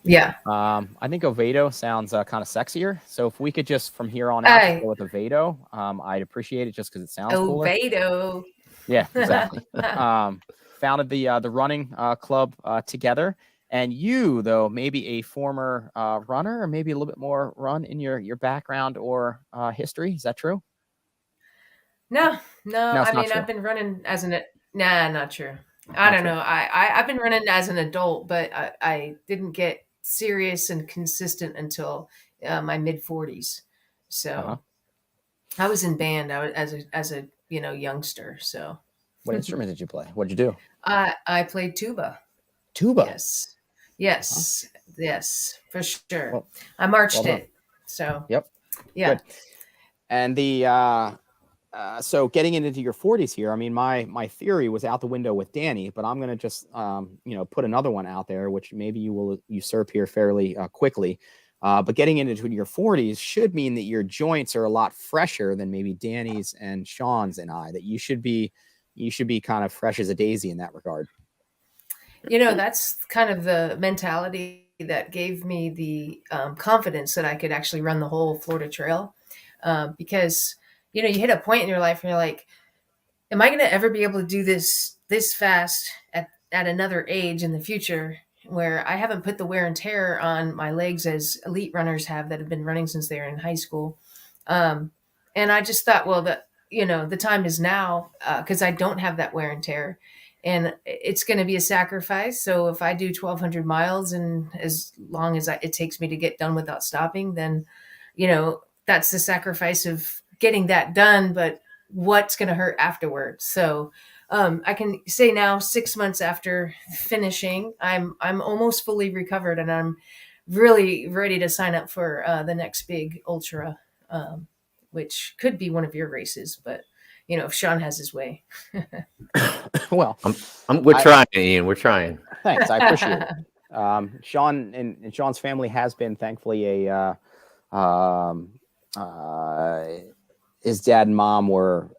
Yeah. I think Oviedo sounds kind of sexier. So if we could just from here on out go with Oviedo, I'd appreciate it just because it sounds cooler. Oviedo. Yeah, exactly. Founded the running club together. And you, though, maybe a former runner or maybe a little bit more run in your background or history. Is that true? No. I mean, true. I've been running as not true. I don't know. I've been running as an adult, but I didn't get serious and consistent until my mid 40s. So I was in band. I was as a youngster. So what instrument did you play? What'd you do? I played tuba. Tuba. Yes, for sure. Well, I marched it. So yep. Yeah. Good. And the so getting into your 40s here, I mean, my theory was out the window with Dani, but I'm going to just, put another one out there, which maybe you will usurp here fairly quickly. But getting into your 40s should mean that your joints are a lot fresher than maybe Dani's and Shawn's and I, that you should be kind of fresh as a daisy in that regard. That's kind of the mentality that gave me the confidence that I could actually run the whole Florida Trail. Because, you know, you hit a point in your life and you're like, am I going to ever be able to do this fast at another age in the future, where I haven't put the wear and tear on my legs as elite runners have that have been running since they were in high school. And I just thought, well, the time is now, because I don't have that wear and tear, and it's going to be a sacrifice. So if I do 1,200 miles, and as long as it takes me to get done without stopping, then, you know, that's the sacrifice of getting that done. But what's going to hurt afterwards? So I can say now, 6 months after finishing, I'm almost fully recovered, and I'm really ready to sign up for the next big ultra, which could be one of your races, but you know, if Shawn has his way. Well, we're trying, Ian. We're trying. Thanks, I appreciate it. Shawn and Shawn's family has been, thankfully, his dad and mom were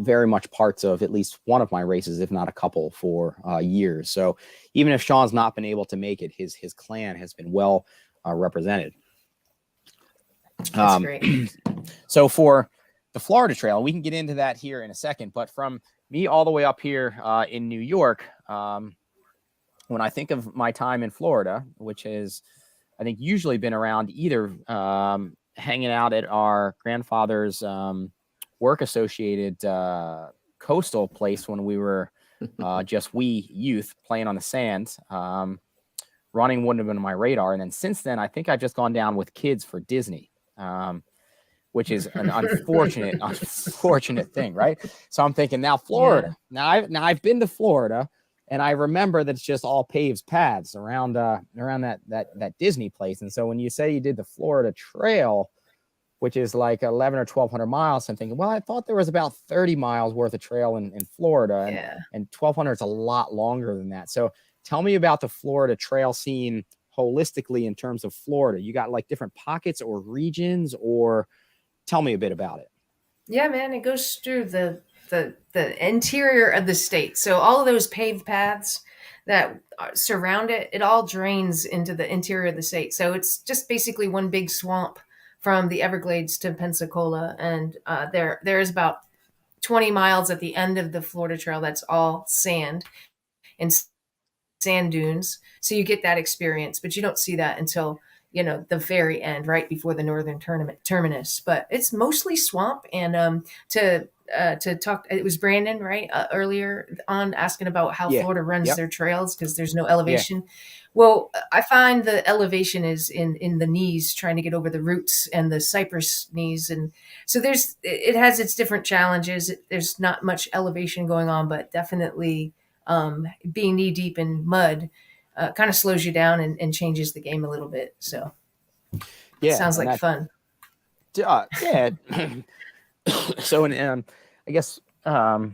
very much parts of at least one of my races, if not a couple, for years. So even if Shawn's not been able to make it, his clan has been well represented. That's great. So for the Florida Trail, we can get into that here in a second, but from me all the way up here in New York, when I think of my time in Florida, which has, I think, usually been around either hanging out at our grandfather's work associated coastal place when we were just youth playing on the sand. Running wouldn't have been on my radar. And then since then, I think I've just gone down with kids for Disney, which is an unfortunate thing, right? So I'm thinking now Florida. Yeah. Now I've been to Florida, and I remember that it's just all paved paths around that Disney place. And so when you say you did the Florida Trail, which is like 11 or 1,200 miles, I'm thinking, well, I thought there was about 30 miles worth of trail in Florida, and 1,200 is a lot longer than that. So tell me about the Florida Trail scene holistically in terms of Florida. You got like different pockets or regions, or tell me a bit about it. Yeah, man, it goes through the interior of the state. So all of those paved paths that surround it, it all drains into the interior of the state. So it's just basically one big swamp from the Everglades to Pensacola. And there is about 20 miles at the end of the Florida Trail that's all sand and sand dunes. So you get that experience, but you don't see that until, you know, the very end, right before the northern terminus. But it's mostly swamp. And to talk, it was Brandon, right, earlier on, asking about how Florida runs their trails because there's no elevation. Well, I find the elevation is in the knees, trying to get over the roots and the cypress knees. And so it has its different challenges. There's not much elevation going on, but definitely being knee deep in mud kind of slows you down and changes the game a little bit. So sounds like fun. Yeah. So, I guess, right,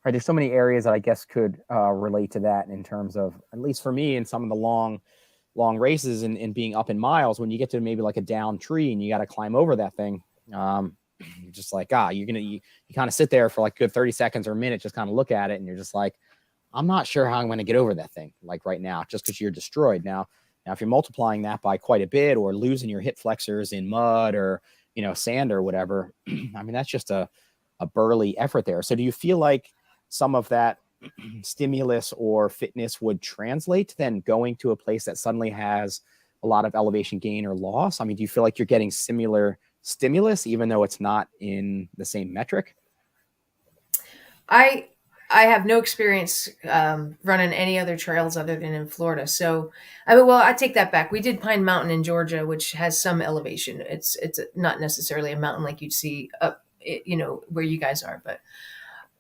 there's so many areas that I guess could relate to that in terms of, at least for me, in some of the long races and being up in miles, when you get to maybe like a down tree and you got to climb over that thing, you're just like, you kind of sit there for like good 30 seconds or a minute, just kind of look at it, and you're just like, I'm not sure how I'm going to get over that thing, like right now, just because you're destroyed. Now, if you're multiplying that by quite a bit, or losing your hip flexors in mud or, you know, sand or whatever, I mean, that's just a burly effort there. So do you feel like some of that stimulus or fitness would translate to then going to a place that suddenly has a lot of elevation gain or loss? I mean, do you feel like you're getting similar stimulus, even though it's not in the same metric? I have no experience running any other trails other than in Florida. So, I take that back. We did Pine Mountain in Georgia, which has some elevation. It's not necessarily a mountain like you'd see up, you know, where you guys are. But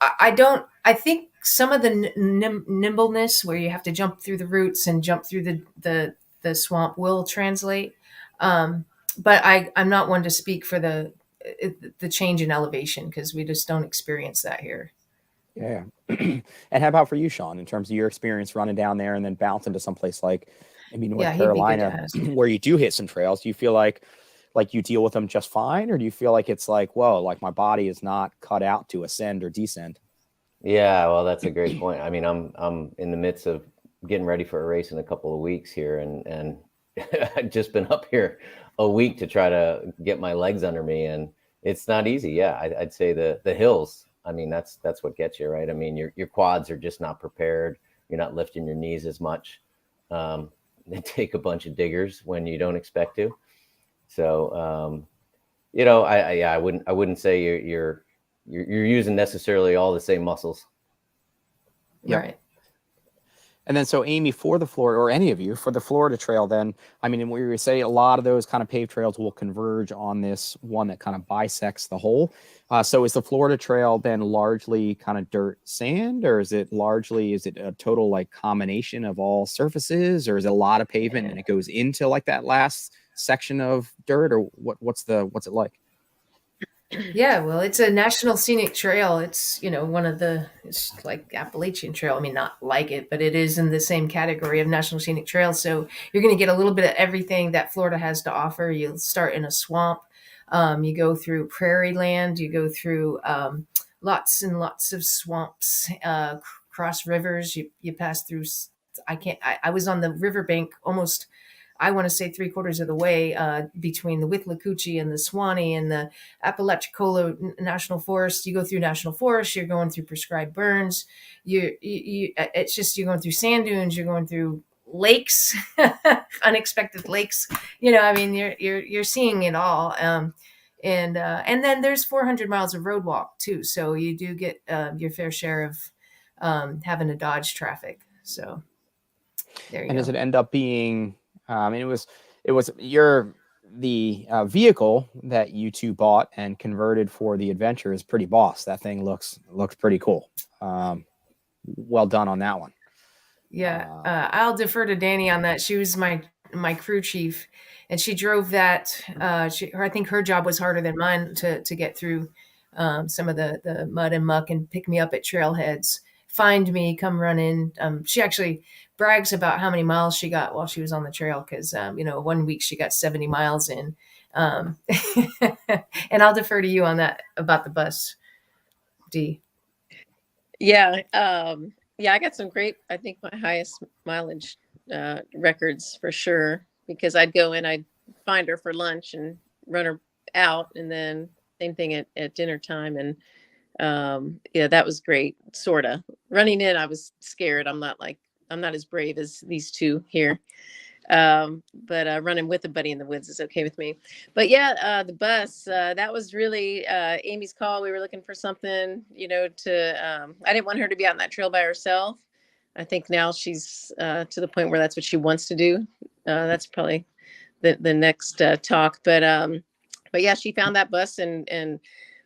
I think some of the nimbleness where you have to jump through the roots and jump through the swamp will translate. But I'm not one to speak for the change in elevation, because we just don't experience that here. Yeah. And how about for you, Shawn, in terms of your experience running down there and then bounce into someplace like maybe North Carolina, where you do hit some trails? Do you feel like you deal with them just fine, or do you feel like it's like, whoa, like my body is not cut out to ascend or descend? Yeah, well, that's a great point. I mean, I'm in the midst of getting ready for a race in a couple of weeks here, and I've just been up here a week to try to get my legs under me, and it's not easy. Yeah, I'd say the hills. I mean, that's what gets you, right? I mean, your quads are just not prepared. You're not lifting your knees as much. They take a bunch of diggers when you don't expect to. So, you know, I wouldn't say you're using necessarily all the same muscles. Yep. Right. And then, so Amy, for the Florida, or any of you, for the Florida Trail, then, I mean, we would say a lot of those kind of paved trails will converge on this one that kind of bisects the whole. So is the Florida Trail then largely kind of dirt sand, or is it a total like combination of all surfaces, or is it a lot of pavement and it goes into like that last section of dirt, or what's it like? Yeah, well, it's a national scenic trail. It's, you know, it's like Appalachian Trail. I mean, not like it, but it is in the same category of national scenic trail. So you're going to get a little bit of everything that Florida has to offer. You'll start in a swamp. You go through prairie land. You go through lots and lots of swamps, cross rivers. You pass through. I was on the riverbank almost, I want to say 3/4 of the way between the Withlacoochee and the Swanee and the Apalachicola National Forest. You go through national forest, you're going through prescribed burns. It's just, you're going through sand dunes, you're going through lakes, unexpected lakes. You know, I mean, you're seeing it all. And then there's 400 miles of road walk too. So you do get your fair share of having to dodge traffic. So there you go. And does it end up being, it was the vehicle that you two bought and converted for the adventure is pretty boss. That thing looks pretty cool. Well done on that one. Yeah, I'll defer to Dani on that. She was my crew chief, and she drove that. I think her job was harder than mine to get through some of the mud and muck and pick me up at trailheads, find me, come run in. She actually brags about how many miles she got while she was on the trail, because you know, 1 week she got 70 miles in. And I'll defer to you on that about the bus, Dee. Yeah. I got some great, I think my highest mileage records for sure, because I'd go in, I'd find her for lunch and run her out, and then same thing at dinner time. And that was great. Sorta running in, I was scared. I'm not as brave as these two here. But running with a buddy in the woods is okay with me. But yeah, the bus, that was really Amy's call. We were looking for something, you know, I didn't want her to be out on that trail by herself. I think now she's to the point where that's what she wants to do. That's probably the next talk. But yeah, she found that bus, and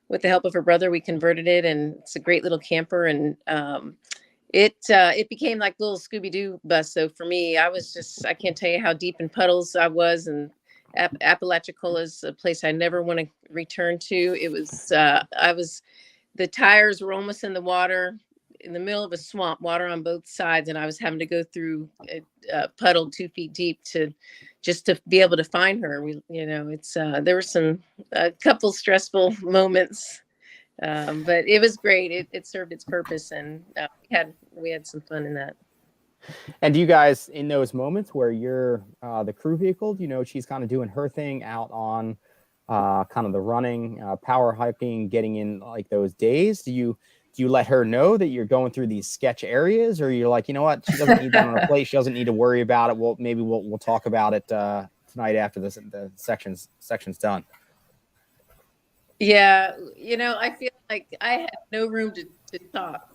with the help of her brother, we converted it, and it's a great little camper. And it became like little Scooby-Doo bus. So for me, I can't tell you how deep in puddles I was, and Apalachicola is a place I never want to return to. It was, the tires were almost in the water, in the middle of a swamp, water on both sides. And I was having to go through a puddle 2 feet deep just to be able to find her. There were a couple stressful moments. But it was great. It served its purpose, and we had some fun in that. And do you guys, in those moments where you're the crew vehicle, you know, she's kind of doing her thing out on kind of the running, power hiking, getting in like those days, do you let her know that you're going through these sketch areas, or you're like, you know what, she doesn't need that on her plate, she doesn't need to worry about it, we'll talk about it tonight after the section's done? Yeah, you know, I feel like I had no room to talk.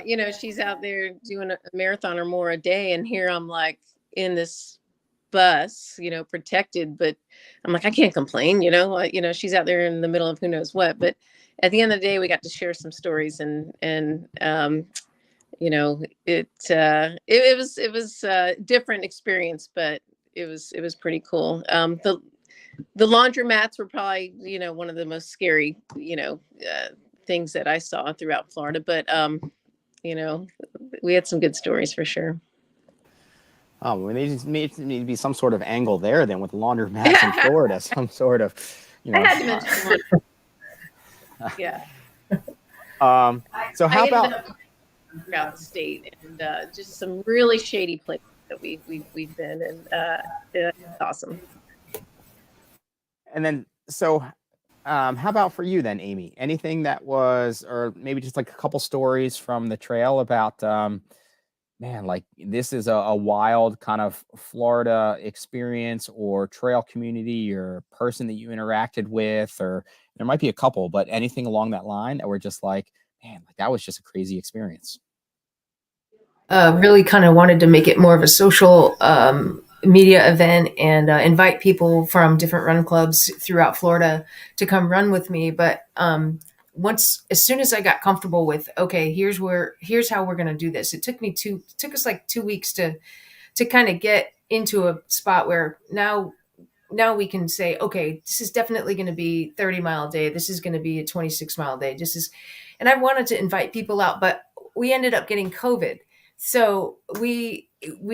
You know, she's out there doing a marathon or more a day, and here I'm like in this bus, you know, protected, but I'm like, I can't complain, you know. She's out there in the middle of who knows what. But at the end of the day, we got to share some stories, and you know, it was a different experience, but it was pretty cool. The laundromats were probably, you know, one of the most scary, you know, things that I saw throughout Florida. But, you know, we had some good stories for sure. Oh, well, there needs to be some sort of angle there then with laundromats in Florida, some sort of, you know. I had to mention one. Yeah. So how about? throughout the state, and just some really shady places that we've been, and it's awesome. And then, so how about for you then, Amy? Anything that was, or maybe just like a couple stories from the trail about, man, like this is a wild kind of Florida experience or trail community or person that you interacted with, or there might be a couple, but anything along that line that were just like, man, like that was just a crazy experience. Really kind of wanted to make it more of a social media event and invite people from different run clubs throughout Florida to come run with me. But as soon as I got comfortable with, okay, here's how we're going to do this. It took us like 2 weeks to kind of get into a spot where now we can say, okay, this is definitely going to be 30-mile day. This is going to be a 26-mile day. And I wanted to invite people out, but we ended up getting COVID. So we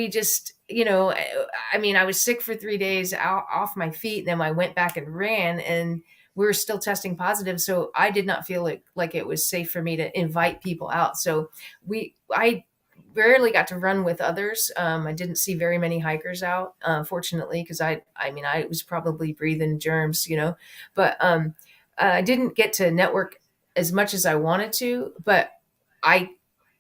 just, I mean, I was sick for 3 days off my feet. Then I went back and ran, and we were still testing positive. So I did not feel like it was safe for me to invite people out. So I rarely got to run with others. I didn't see very many hikers out, fortunately, because I was probably breathing germs, but I didn't get to network as much as I wanted to, but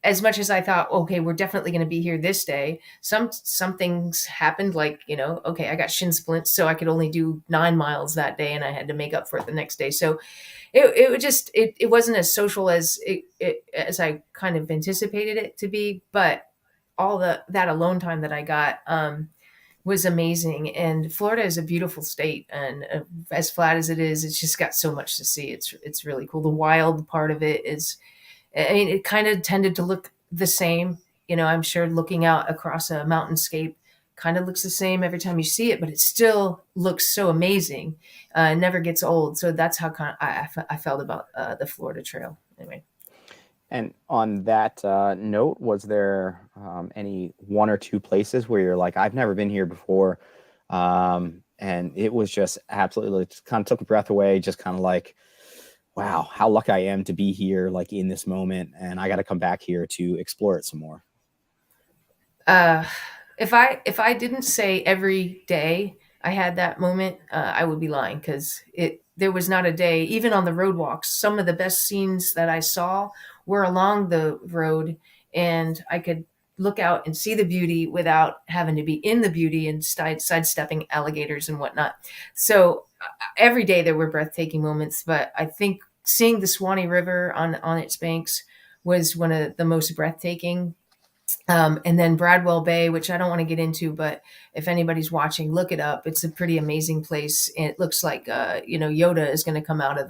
as much as I thought, okay, we're definitely going to be here this day, some things happened, like, okay, I got shin splints, so I could only do 9 miles that day, and I had to make up for it the next day. So it wasn't as social as I kind of anticipated it to be, but all that alone time that I got was amazing. And Florida is a beautiful state, and as flat as it is, it's just got so much to see. It's really cool. The wild part of it is, I mean, it kind of tended to look the same. I'm sure looking out across a mountainscape kind of looks the same every time you see it, but it still looks so amazing. It never gets old. So that's how I felt about the Florida Trail. Anyway. And on that note, was there any one or two places where you're like, I've never been here before, and it was just absolutely kind of took a breath away, just kind of like, wow, how lucky I am to be here, like in this moment, and I got to come back here to explore it some more. If I didn't say every day I had that moment, I would be lying, because there was not a day, even on the road walks. Some of the best scenes that I saw were along the road, and I could look out and see the beauty without having to be in the beauty and sidestepping alligators and whatnot. So every day there were breathtaking moments, but I think seeing the Swanee River on its banks was one of the most breathtaking. And then Bradwell Bay, which I don't want to get into, but if anybody's watching, look it up. It's a pretty amazing place. It looks like, Yoda is going to come out of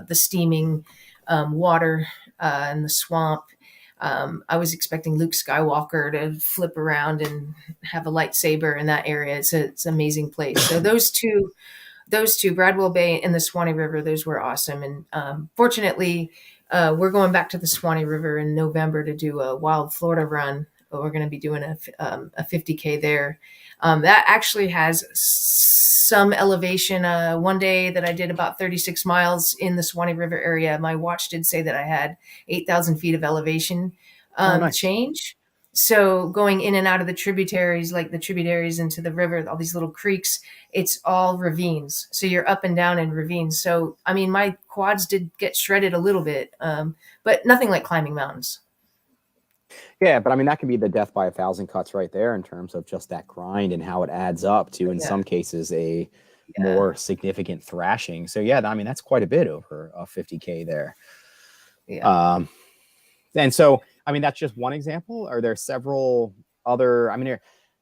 the steaming water in the swamp. I was expecting Luke Skywalker to flip around and have a lightsaber in that area. It's an amazing place. So those two, Bradwell Bay and the Swanee River, those were awesome. And fortunately, we're going back to the Swanee River in November to do a Wild Florida run. We're going to be doing a 50K there. That actually has some elevation. One day that I did about 36 miles in the Swanee River area, my watch did say that I had 8,000 feet of elevation nice. Change. So going in and out of the tributaries, like the tributaries into the river, all these little creeks, it's all ravines. So you're up and down in ravines. So, I mean, my quads did get shredded a little bit, but nothing like climbing mountains. Yeah, but I mean, that can be the death by 1,000 cuts right there in terms of just that grind and how it adds up to, in some cases, a more significant thrashing. So, yeah, I mean, that's quite a bit over a 50K there. Yeah. And so, I mean, that's just one example. Are there several other, I mean,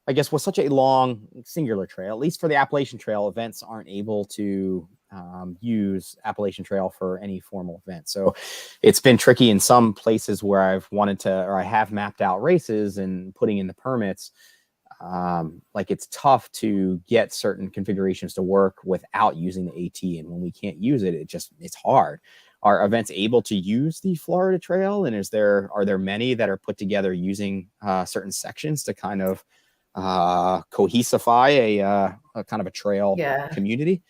I guess with such a long singular trail, at least for the Appalachian Trail, events aren't able to use Appalachian Trail for any formal event. So it's been tricky in some places where I've wanted to, or I have mapped out races and putting in the permits. Like it's tough to get certain configurations to work without using the AT. And when we can't use it, it's hard. Are events able to use the Florida Trail? And are there many that are put together using certain sections to kind of cohesify a kind of a trail community?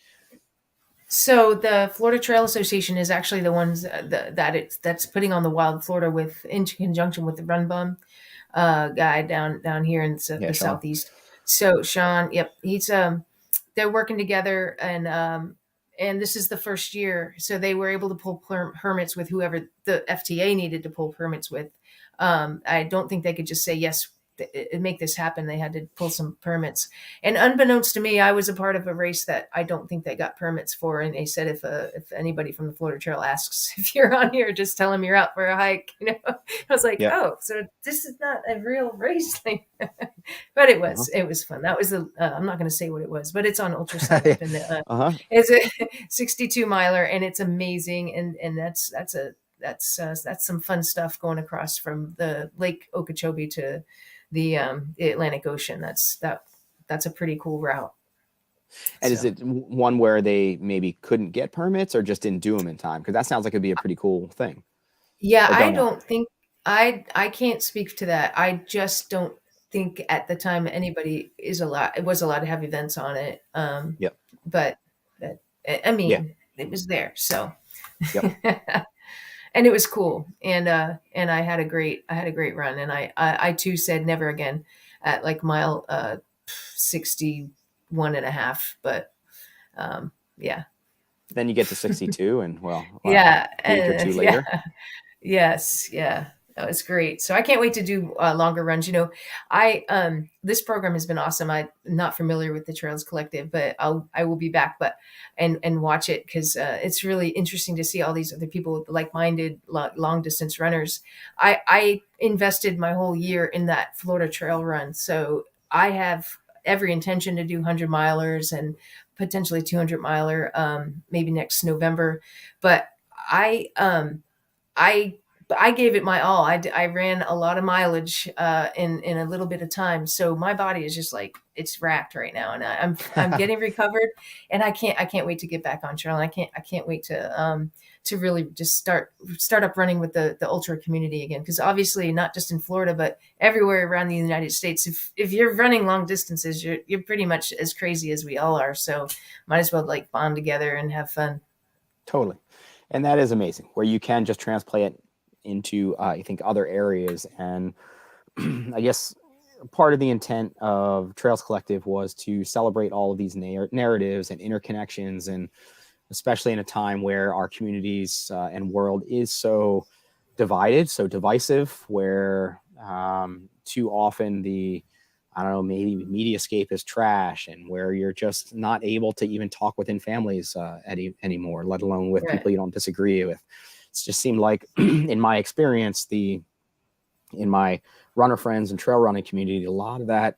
So the Florida Trail Association is actually the ones that's putting on the Wild Florida in conjunction with the Run Bum guy down here in the Shawn. southeast. So Shawn, yep, he's they're working together, and this is the first year, so they were able to pull permits with whoever the FTA needed to pull permits with. I don't think they could just say yes, make this happen. They had to pull some permits, and unbeknownst to me, I was a part of a race that I don't think they got permits for. And they said if anybody from the Florida Trail asks if you're on here, just tell them you're out for a hike. You know, I was like, oh, so this is not a real race thing, but it was fun. That was I'm not going to say what it was, but it's on Ultra Summit, and it's a 62 miler, and it's amazing, and that's some fun stuff going across from the Lake Okeechobee to the Atlantic Ocean. That's a pretty cool route. And is it one where they maybe couldn't get permits or just didn't do them in time? Because that sounds like it'd be a pretty cool thing. Yeah, I don't think I can't speak to that. I just don't think at the time anybody was allowed to have events on it. But I mean, it was there, so. And it was cool, and I had a great run, and I too said never again at like mile 61.5, but yeah. Then you get to 62, and well, yeah, a week or two later. Yes, yeah. That was great. So I can't wait to do longer runs. You know, this program has been awesome. I'm not familiar with the Trails Collective, but I will be back, and watch it, because it's really interesting to see all these other people, like-minded long distance runners. I invested my whole year in that Florida Trail run, so I have every intention to do 100 milers and potentially 200 miler maybe next November. But I gave it my all. I ran a lot of mileage in a little bit of time, so my body is just like, it's racked right now, and I'm getting recovered, and I can't wait to get back on trail. And I can't wait to really just start up running with the ultra community again, because obviously not just in Florida but everywhere around the United States, if you're running long distances, you're pretty much as crazy as we all are. So might as well like bond together and have fun. Totally. And that is amazing, where you can just transplant it into I think other areas. And I guess part of the intent of Trails Collective was to celebrate all of these narratives and interconnections, and especially in a time where our communities and world is so divided, so divisive, where too often maybe mediascape is trash, and where you're just not able to even talk within families anymore, let alone with people you don't disagree with. It just seemed like, in my experience, in my runner friends and trail running community, a lot of that,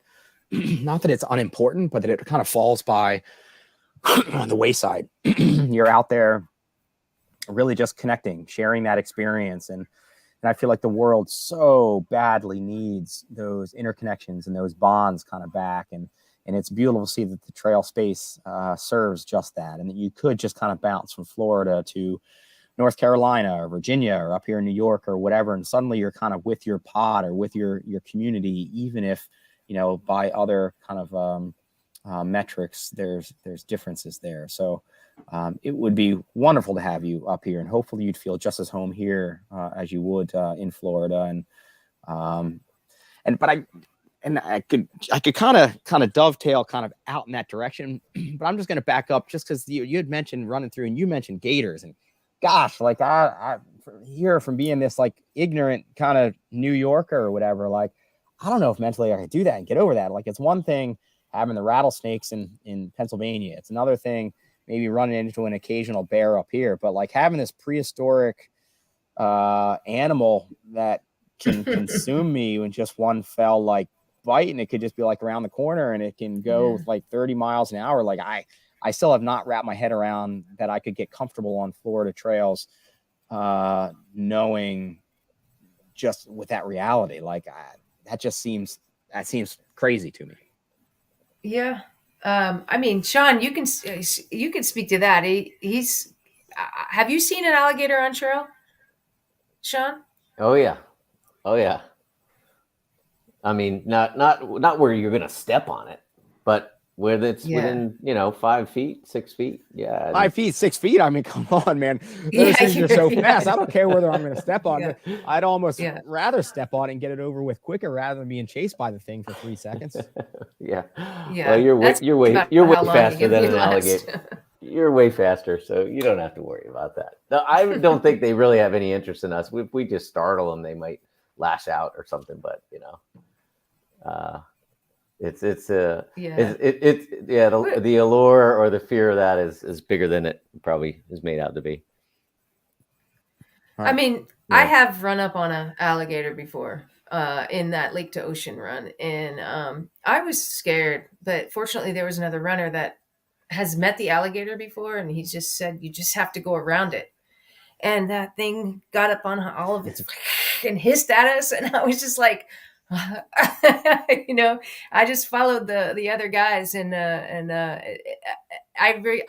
not that it's unimportant, but that it kind of falls by on the wayside. You're out there really just connecting, sharing that experience. And I feel like the world so badly needs those interconnections and those bonds kind of back. And it's beautiful to see that the trail space serves just that. And that you could just kind of bounce from Florida to North Carolina or Virginia or up here in New York or whatever, and suddenly you're kind of with your pod or with your community, even if, by other kind of metrics, there's differences there. So it would be wonderful to have you up here, and hopefully you'd feel just as home here as you would in Florida. But I could kind of dovetail kind of out in that direction, but I'm just going to back up, just because you had mentioned running through, and you mentioned gators, and gosh, like I hear from being this like ignorant kind of New Yorker or whatever, like, I don't know if mentally I could do that and get over that. Like, it's one thing having the rattlesnakes in Pennsylvania. It's another thing maybe running into an occasional bear up here, but like having this prehistoric animal that can consume me when just one fell like bite, and it could just be like around the corner, and it can go like 30 miles an hour. Like I still have not wrapped my head around that I could get comfortable on Florida trails, knowing just with that reality. Like that seems crazy to me. Yeah. I mean, Shawn, you can speak to that. He's have you seen an alligator on trail, Shawn? Oh yeah. I mean, not where you're going to step on it, but When it's within, 5 feet, 6 feet. Yeah. 5 feet, 6 feet. I mean, come on, man. Those Yeah, things are so yeah. fast. I don't care whether I'm going to step on Yeah. it. I'd almost Yeah. rather step on it and get it over with quicker rather than being chased by the thing for 3 seconds. Yeah. Yeah, Well, you're way that's about you're way how long faster you than can an last. alligator. You're way faster, so you don't have to worry about that. No, I don't think they really have any interest in us. If we just startle them, they might lash out or something. But the allure or the fear of that is bigger than it probably is made out to be. I mean, I have run up on an alligator before in that lake to ocean run, and I was scared, but fortunately there was another runner that has met the alligator before, and he just said, you just have to go around it. And that thing got up on all of its and hissed at us, and I was just like, I just followed the other guys, and I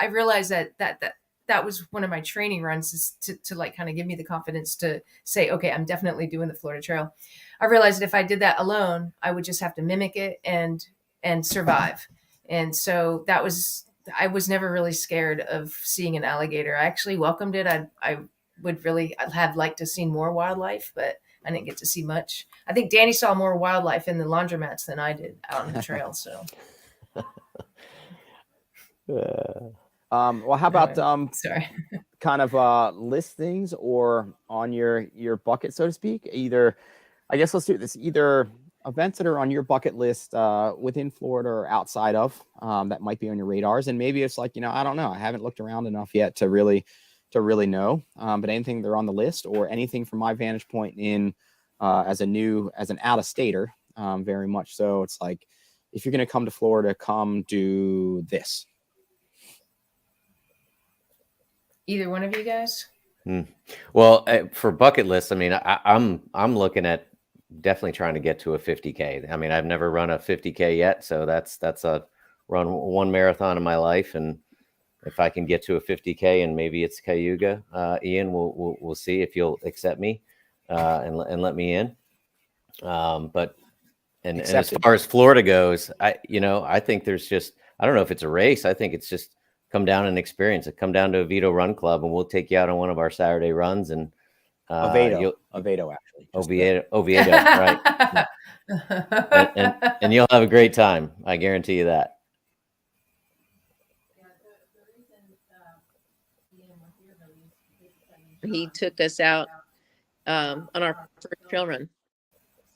realized that was one of my training runs, is to like kind of give me the confidence to say, okay, I'm definitely doing the Florida Trail. I realized that if I did that alone, I would just have to mimic it and survive. And so I was never really scared of seeing an alligator. I actually welcomed it. I would really have liked to see more wildlife, but I didn't get to see much. I think Dani saw more wildlife in the laundromats than I did out on the trail. So, well, how about sorry, kind of listings or on your bucket, so to speak? Either, I guess let's do this. Either events that are on your bucket list within Florida or outside of that might be on your radars, and maybe it's like, I don't know, I haven't looked around enough yet to really know, but anything they're on the list, or anything from my vantage point in as an out-of-stater, very much so. It's like, if you're going to come to Florida, come do this. Either one of you guys? Well, for bucket lists, I mean, I'm looking at definitely trying to get to a 50K. I mean, I've never run a 50K yet, so that's a run one marathon in my life, and if I can get to a 50K, and maybe it's Cayuga, Ian, we'll see if you'll accept me and let me in. But as far as Florida goes, I think there's just, I don't know if it's a race. I think it's just come down and experience it. Come down to Oviedo Run Club, and we'll take you out on one of our Saturday runs. And Oviedo, actually. Oviedo, right? and you'll have a great time. I guarantee you that. He took us out on our first trail run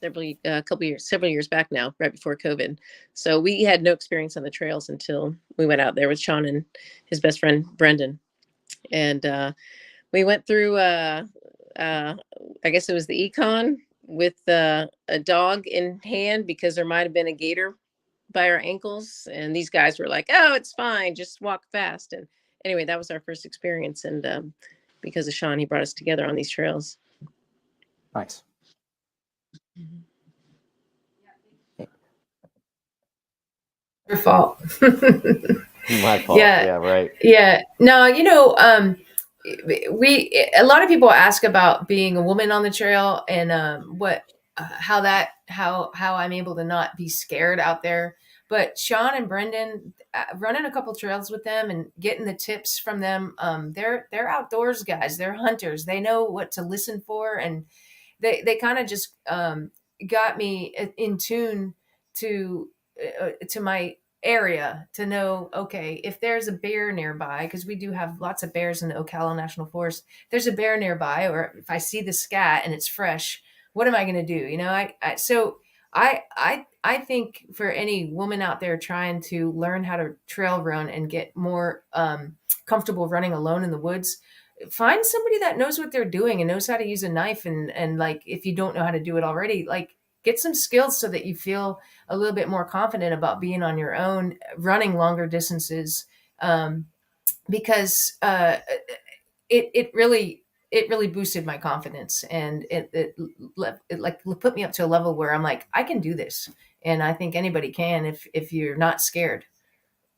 several years back now, right before COVID. So we had no experience on the trails until we went out there with Shawn and his best friend Brandon, and we went through I guess it was the Econ with a dog in hand, because there might have been a gator by our ankles, and these guys were like, oh, it's fine, just walk fast. And anyway, that was our first experience, and because of Shawn, he brought us together on these trails. Nice. Your fault. My fault. Yeah, right. Yeah. No, a lot of people ask about being a woman on the trail, and how I'm able to not be scared out there. But Shawn and Brendan, running a couple trails with them and getting the tips from them, they're outdoors guys. They're hunters. They know what to listen for, and they kind of just got me in tune to my area, to know, okay, if there's a bear nearby, because we do have lots of bears in the Ocala National Forest. If there's a bear nearby, or if I see the scat and it's fresh, what am I going to do? I think for any woman out there trying to learn how to trail run and get more comfortable running alone in the woods, find somebody that knows what they're doing and knows how to use a knife. And like, if you don't know how to do it already, like, get some skills so that you feel a little bit more confident about being on your own, running longer distances, because it really boosted my confidence, and it like put me up to a level where I'm like, I can do this. And I think anybody can if you're not scared.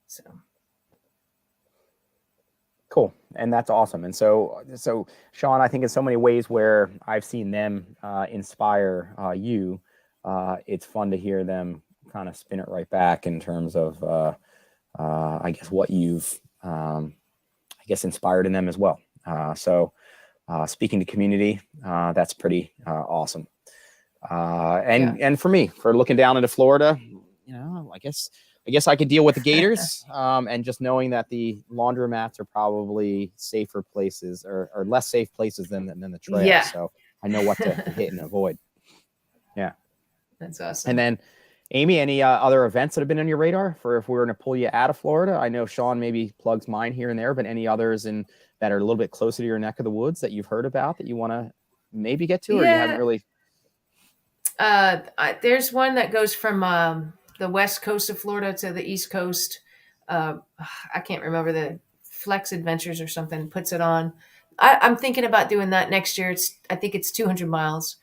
So cool. And that's awesome. And so Shawn, I think in so many ways where I've seen them inspire you, it's fun to hear them kind of spin it right back in terms of I guess what you've, inspired in them as well. So speaking to community, that's pretty awesome. And for me, for looking down into Florida, I guess I could deal with the Gators, and just knowing that the laundromats are probably safer places or less safe places than the trail. Yeah. So I know what to hit and avoid. Yeah. That's awesome. And then Amy, any other events that have been on your radar for if we were going to pull you out of Florida? I know Shawn maybe plugs mine here and there, but any others that are a little bit closer to your neck of the woods that you've heard about that you want to maybe get to, or you haven't really? There's one that goes from the west coast of Florida to the east coast. I can't remember, the Flex Adventures or something puts it on. I'm thinking about doing that next year. I think it's 200 miles.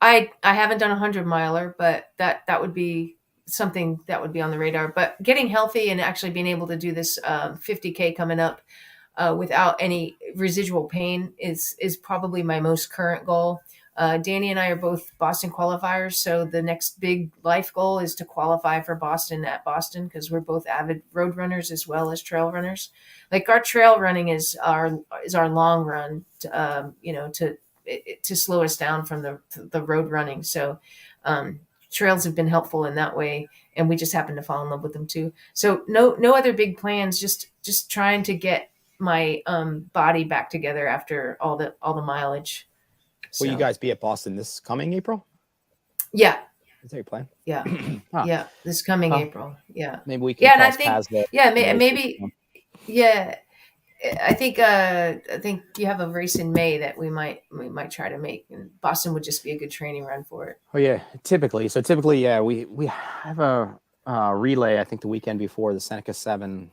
I haven't done a 100-miler, but that would be something that would be on the radar. But getting healthy and actually being able to do this 50K coming up without any residual pain is probably my most current goal. Dani and I are both Boston qualifiers, so the next big life goal is to qualify for Boston at Boston, because we're both avid road runners as well as trail runners. Like, our trail running is our long run, to slow us down from the road running. So trails have been helpful in that way, and we just happen to fall in love with them too. So no other big plans, just trying to get my body back together after all the mileage. Will you guys be at Boston this coming April? Yeah. Is that your plan? Yeah. Yeah. This coming April. Yeah. Maybe we can. I think. Maybe. Yeah. I think you have a race in May that we might try to make, and Boston would just be a good training run for it. Oh yeah, typically, yeah, we have a relay, I think the weekend before, the Seneca 7,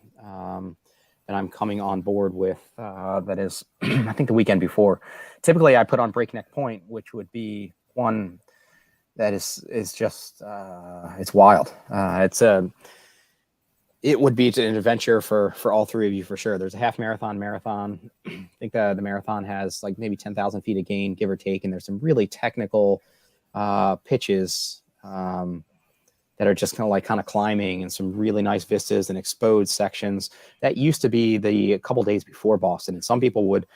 that I'm coming on board with. That is, I think the weekend before. Typically, I put on Breakneck Point, which would be one that is just it's wild. It would be an adventure for all three of you for sure. There's a half marathon. I think the marathon has like maybe 10,000 feet of gain, give or take. And there's some really technical pitches that are just kind of climbing, and some really nice vistas and exposed sections. That used to be a couple days before Boston. And some people would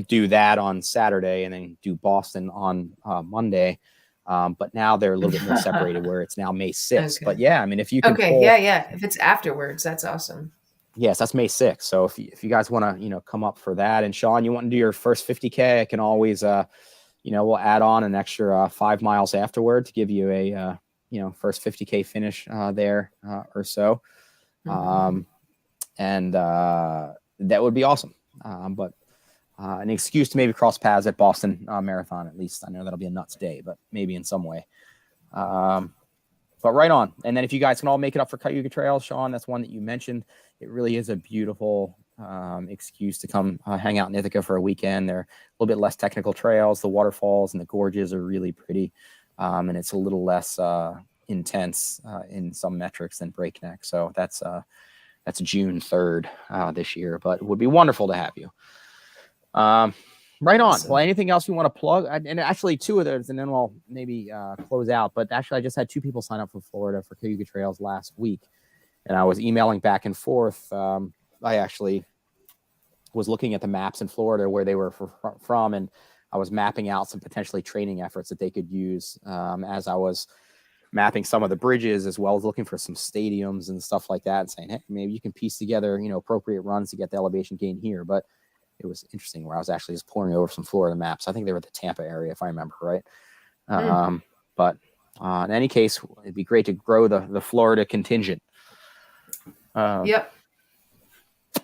do that on Saturday and then do Boston on Monday. But now they're a little bit more separated, where it's now May 6th. Okay. But yeah, I mean, if you can if it's afterwards, that's awesome. Yes, that's May 6th. So if you guys want to, come up for that, and Shawn, you want to do your first 50K, I can always, we'll add on an extra 5 miles afterward to give you a, first 50K finish there or so. Mm-hmm. And that would be awesome. But an excuse to maybe cross paths at Boston Marathon, at least. I know that'll be a nuts day, but maybe in some way. But right on. And then if you guys can all make it up for Cayuga Trail, Shawn, that's one that you mentioned. It really is a beautiful excuse to come hang out in Ithaca for a weekend. They're a little bit less technical trails. The waterfalls and the gorges are really pretty. And it's a little less intense in some metrics than Breakneck. So that's June 3rd this year, but it would be wonderful to have you. Right on. Well, anything else you want to plug? And actually 2 of those, and then we'll maybe close out. But actually, I just had 2 people sign up from Florida for Cayuga Trails last week, and I was emailing back and forth. I actually was looking at the maps in Florida where they were from, and I was mapping out some potentially training efforts that they could use as I was mapping some of the bridges, as well as looking for some stadiums and stuff like that, and saying, hey, maybe you can piece together, appropriate runs to get the elevation gain here. But it was interesting where I was actually just pouring over some Florida maps. I think they were the Tampa area, if I remember right. But in any case, it'd be great to grow the Florida contingent. Yep.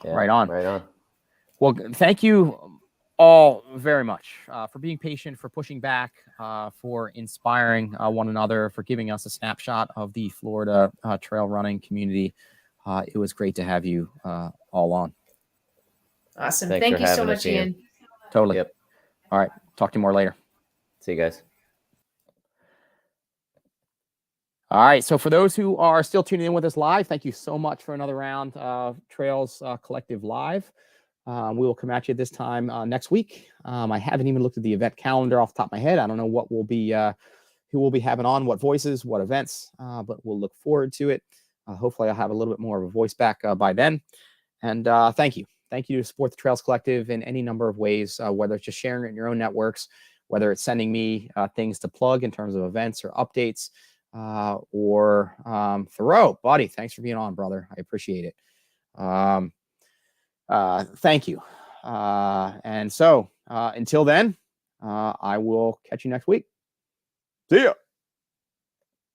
Yeah, right on. Right on. Well, thank you all very much for being patient, for pushing back, for inspiring one another, for giving us a snapshot of the Florida trail running community. It was great to have you all on. Awesome. Thanks Thank for you so having much, us, Ian. Totally. Yep. All right. Talk to you more later. See you guys. All right. So for those who are still tuning in with us live, thank you so much for another round of Trails Collective Live. We will come at you this time next week. I haven't even looked at the event calendar off the top of my head. I don't know what will be, who we'll be having on, what voices, what events, but we'll look forward to it. Hopefully I'll have a little bit more of a voice back by then. And thank you. Thank you to Support the Trails Collective in any number of ways, whether it's just sharing it in your own networks, whether it's sending me things to plug in terms of events or updates, or Thoreau, buddy, thanks for being on, brother. I appreciate it. Thank you. And so until then, I will catch you next week. See ya.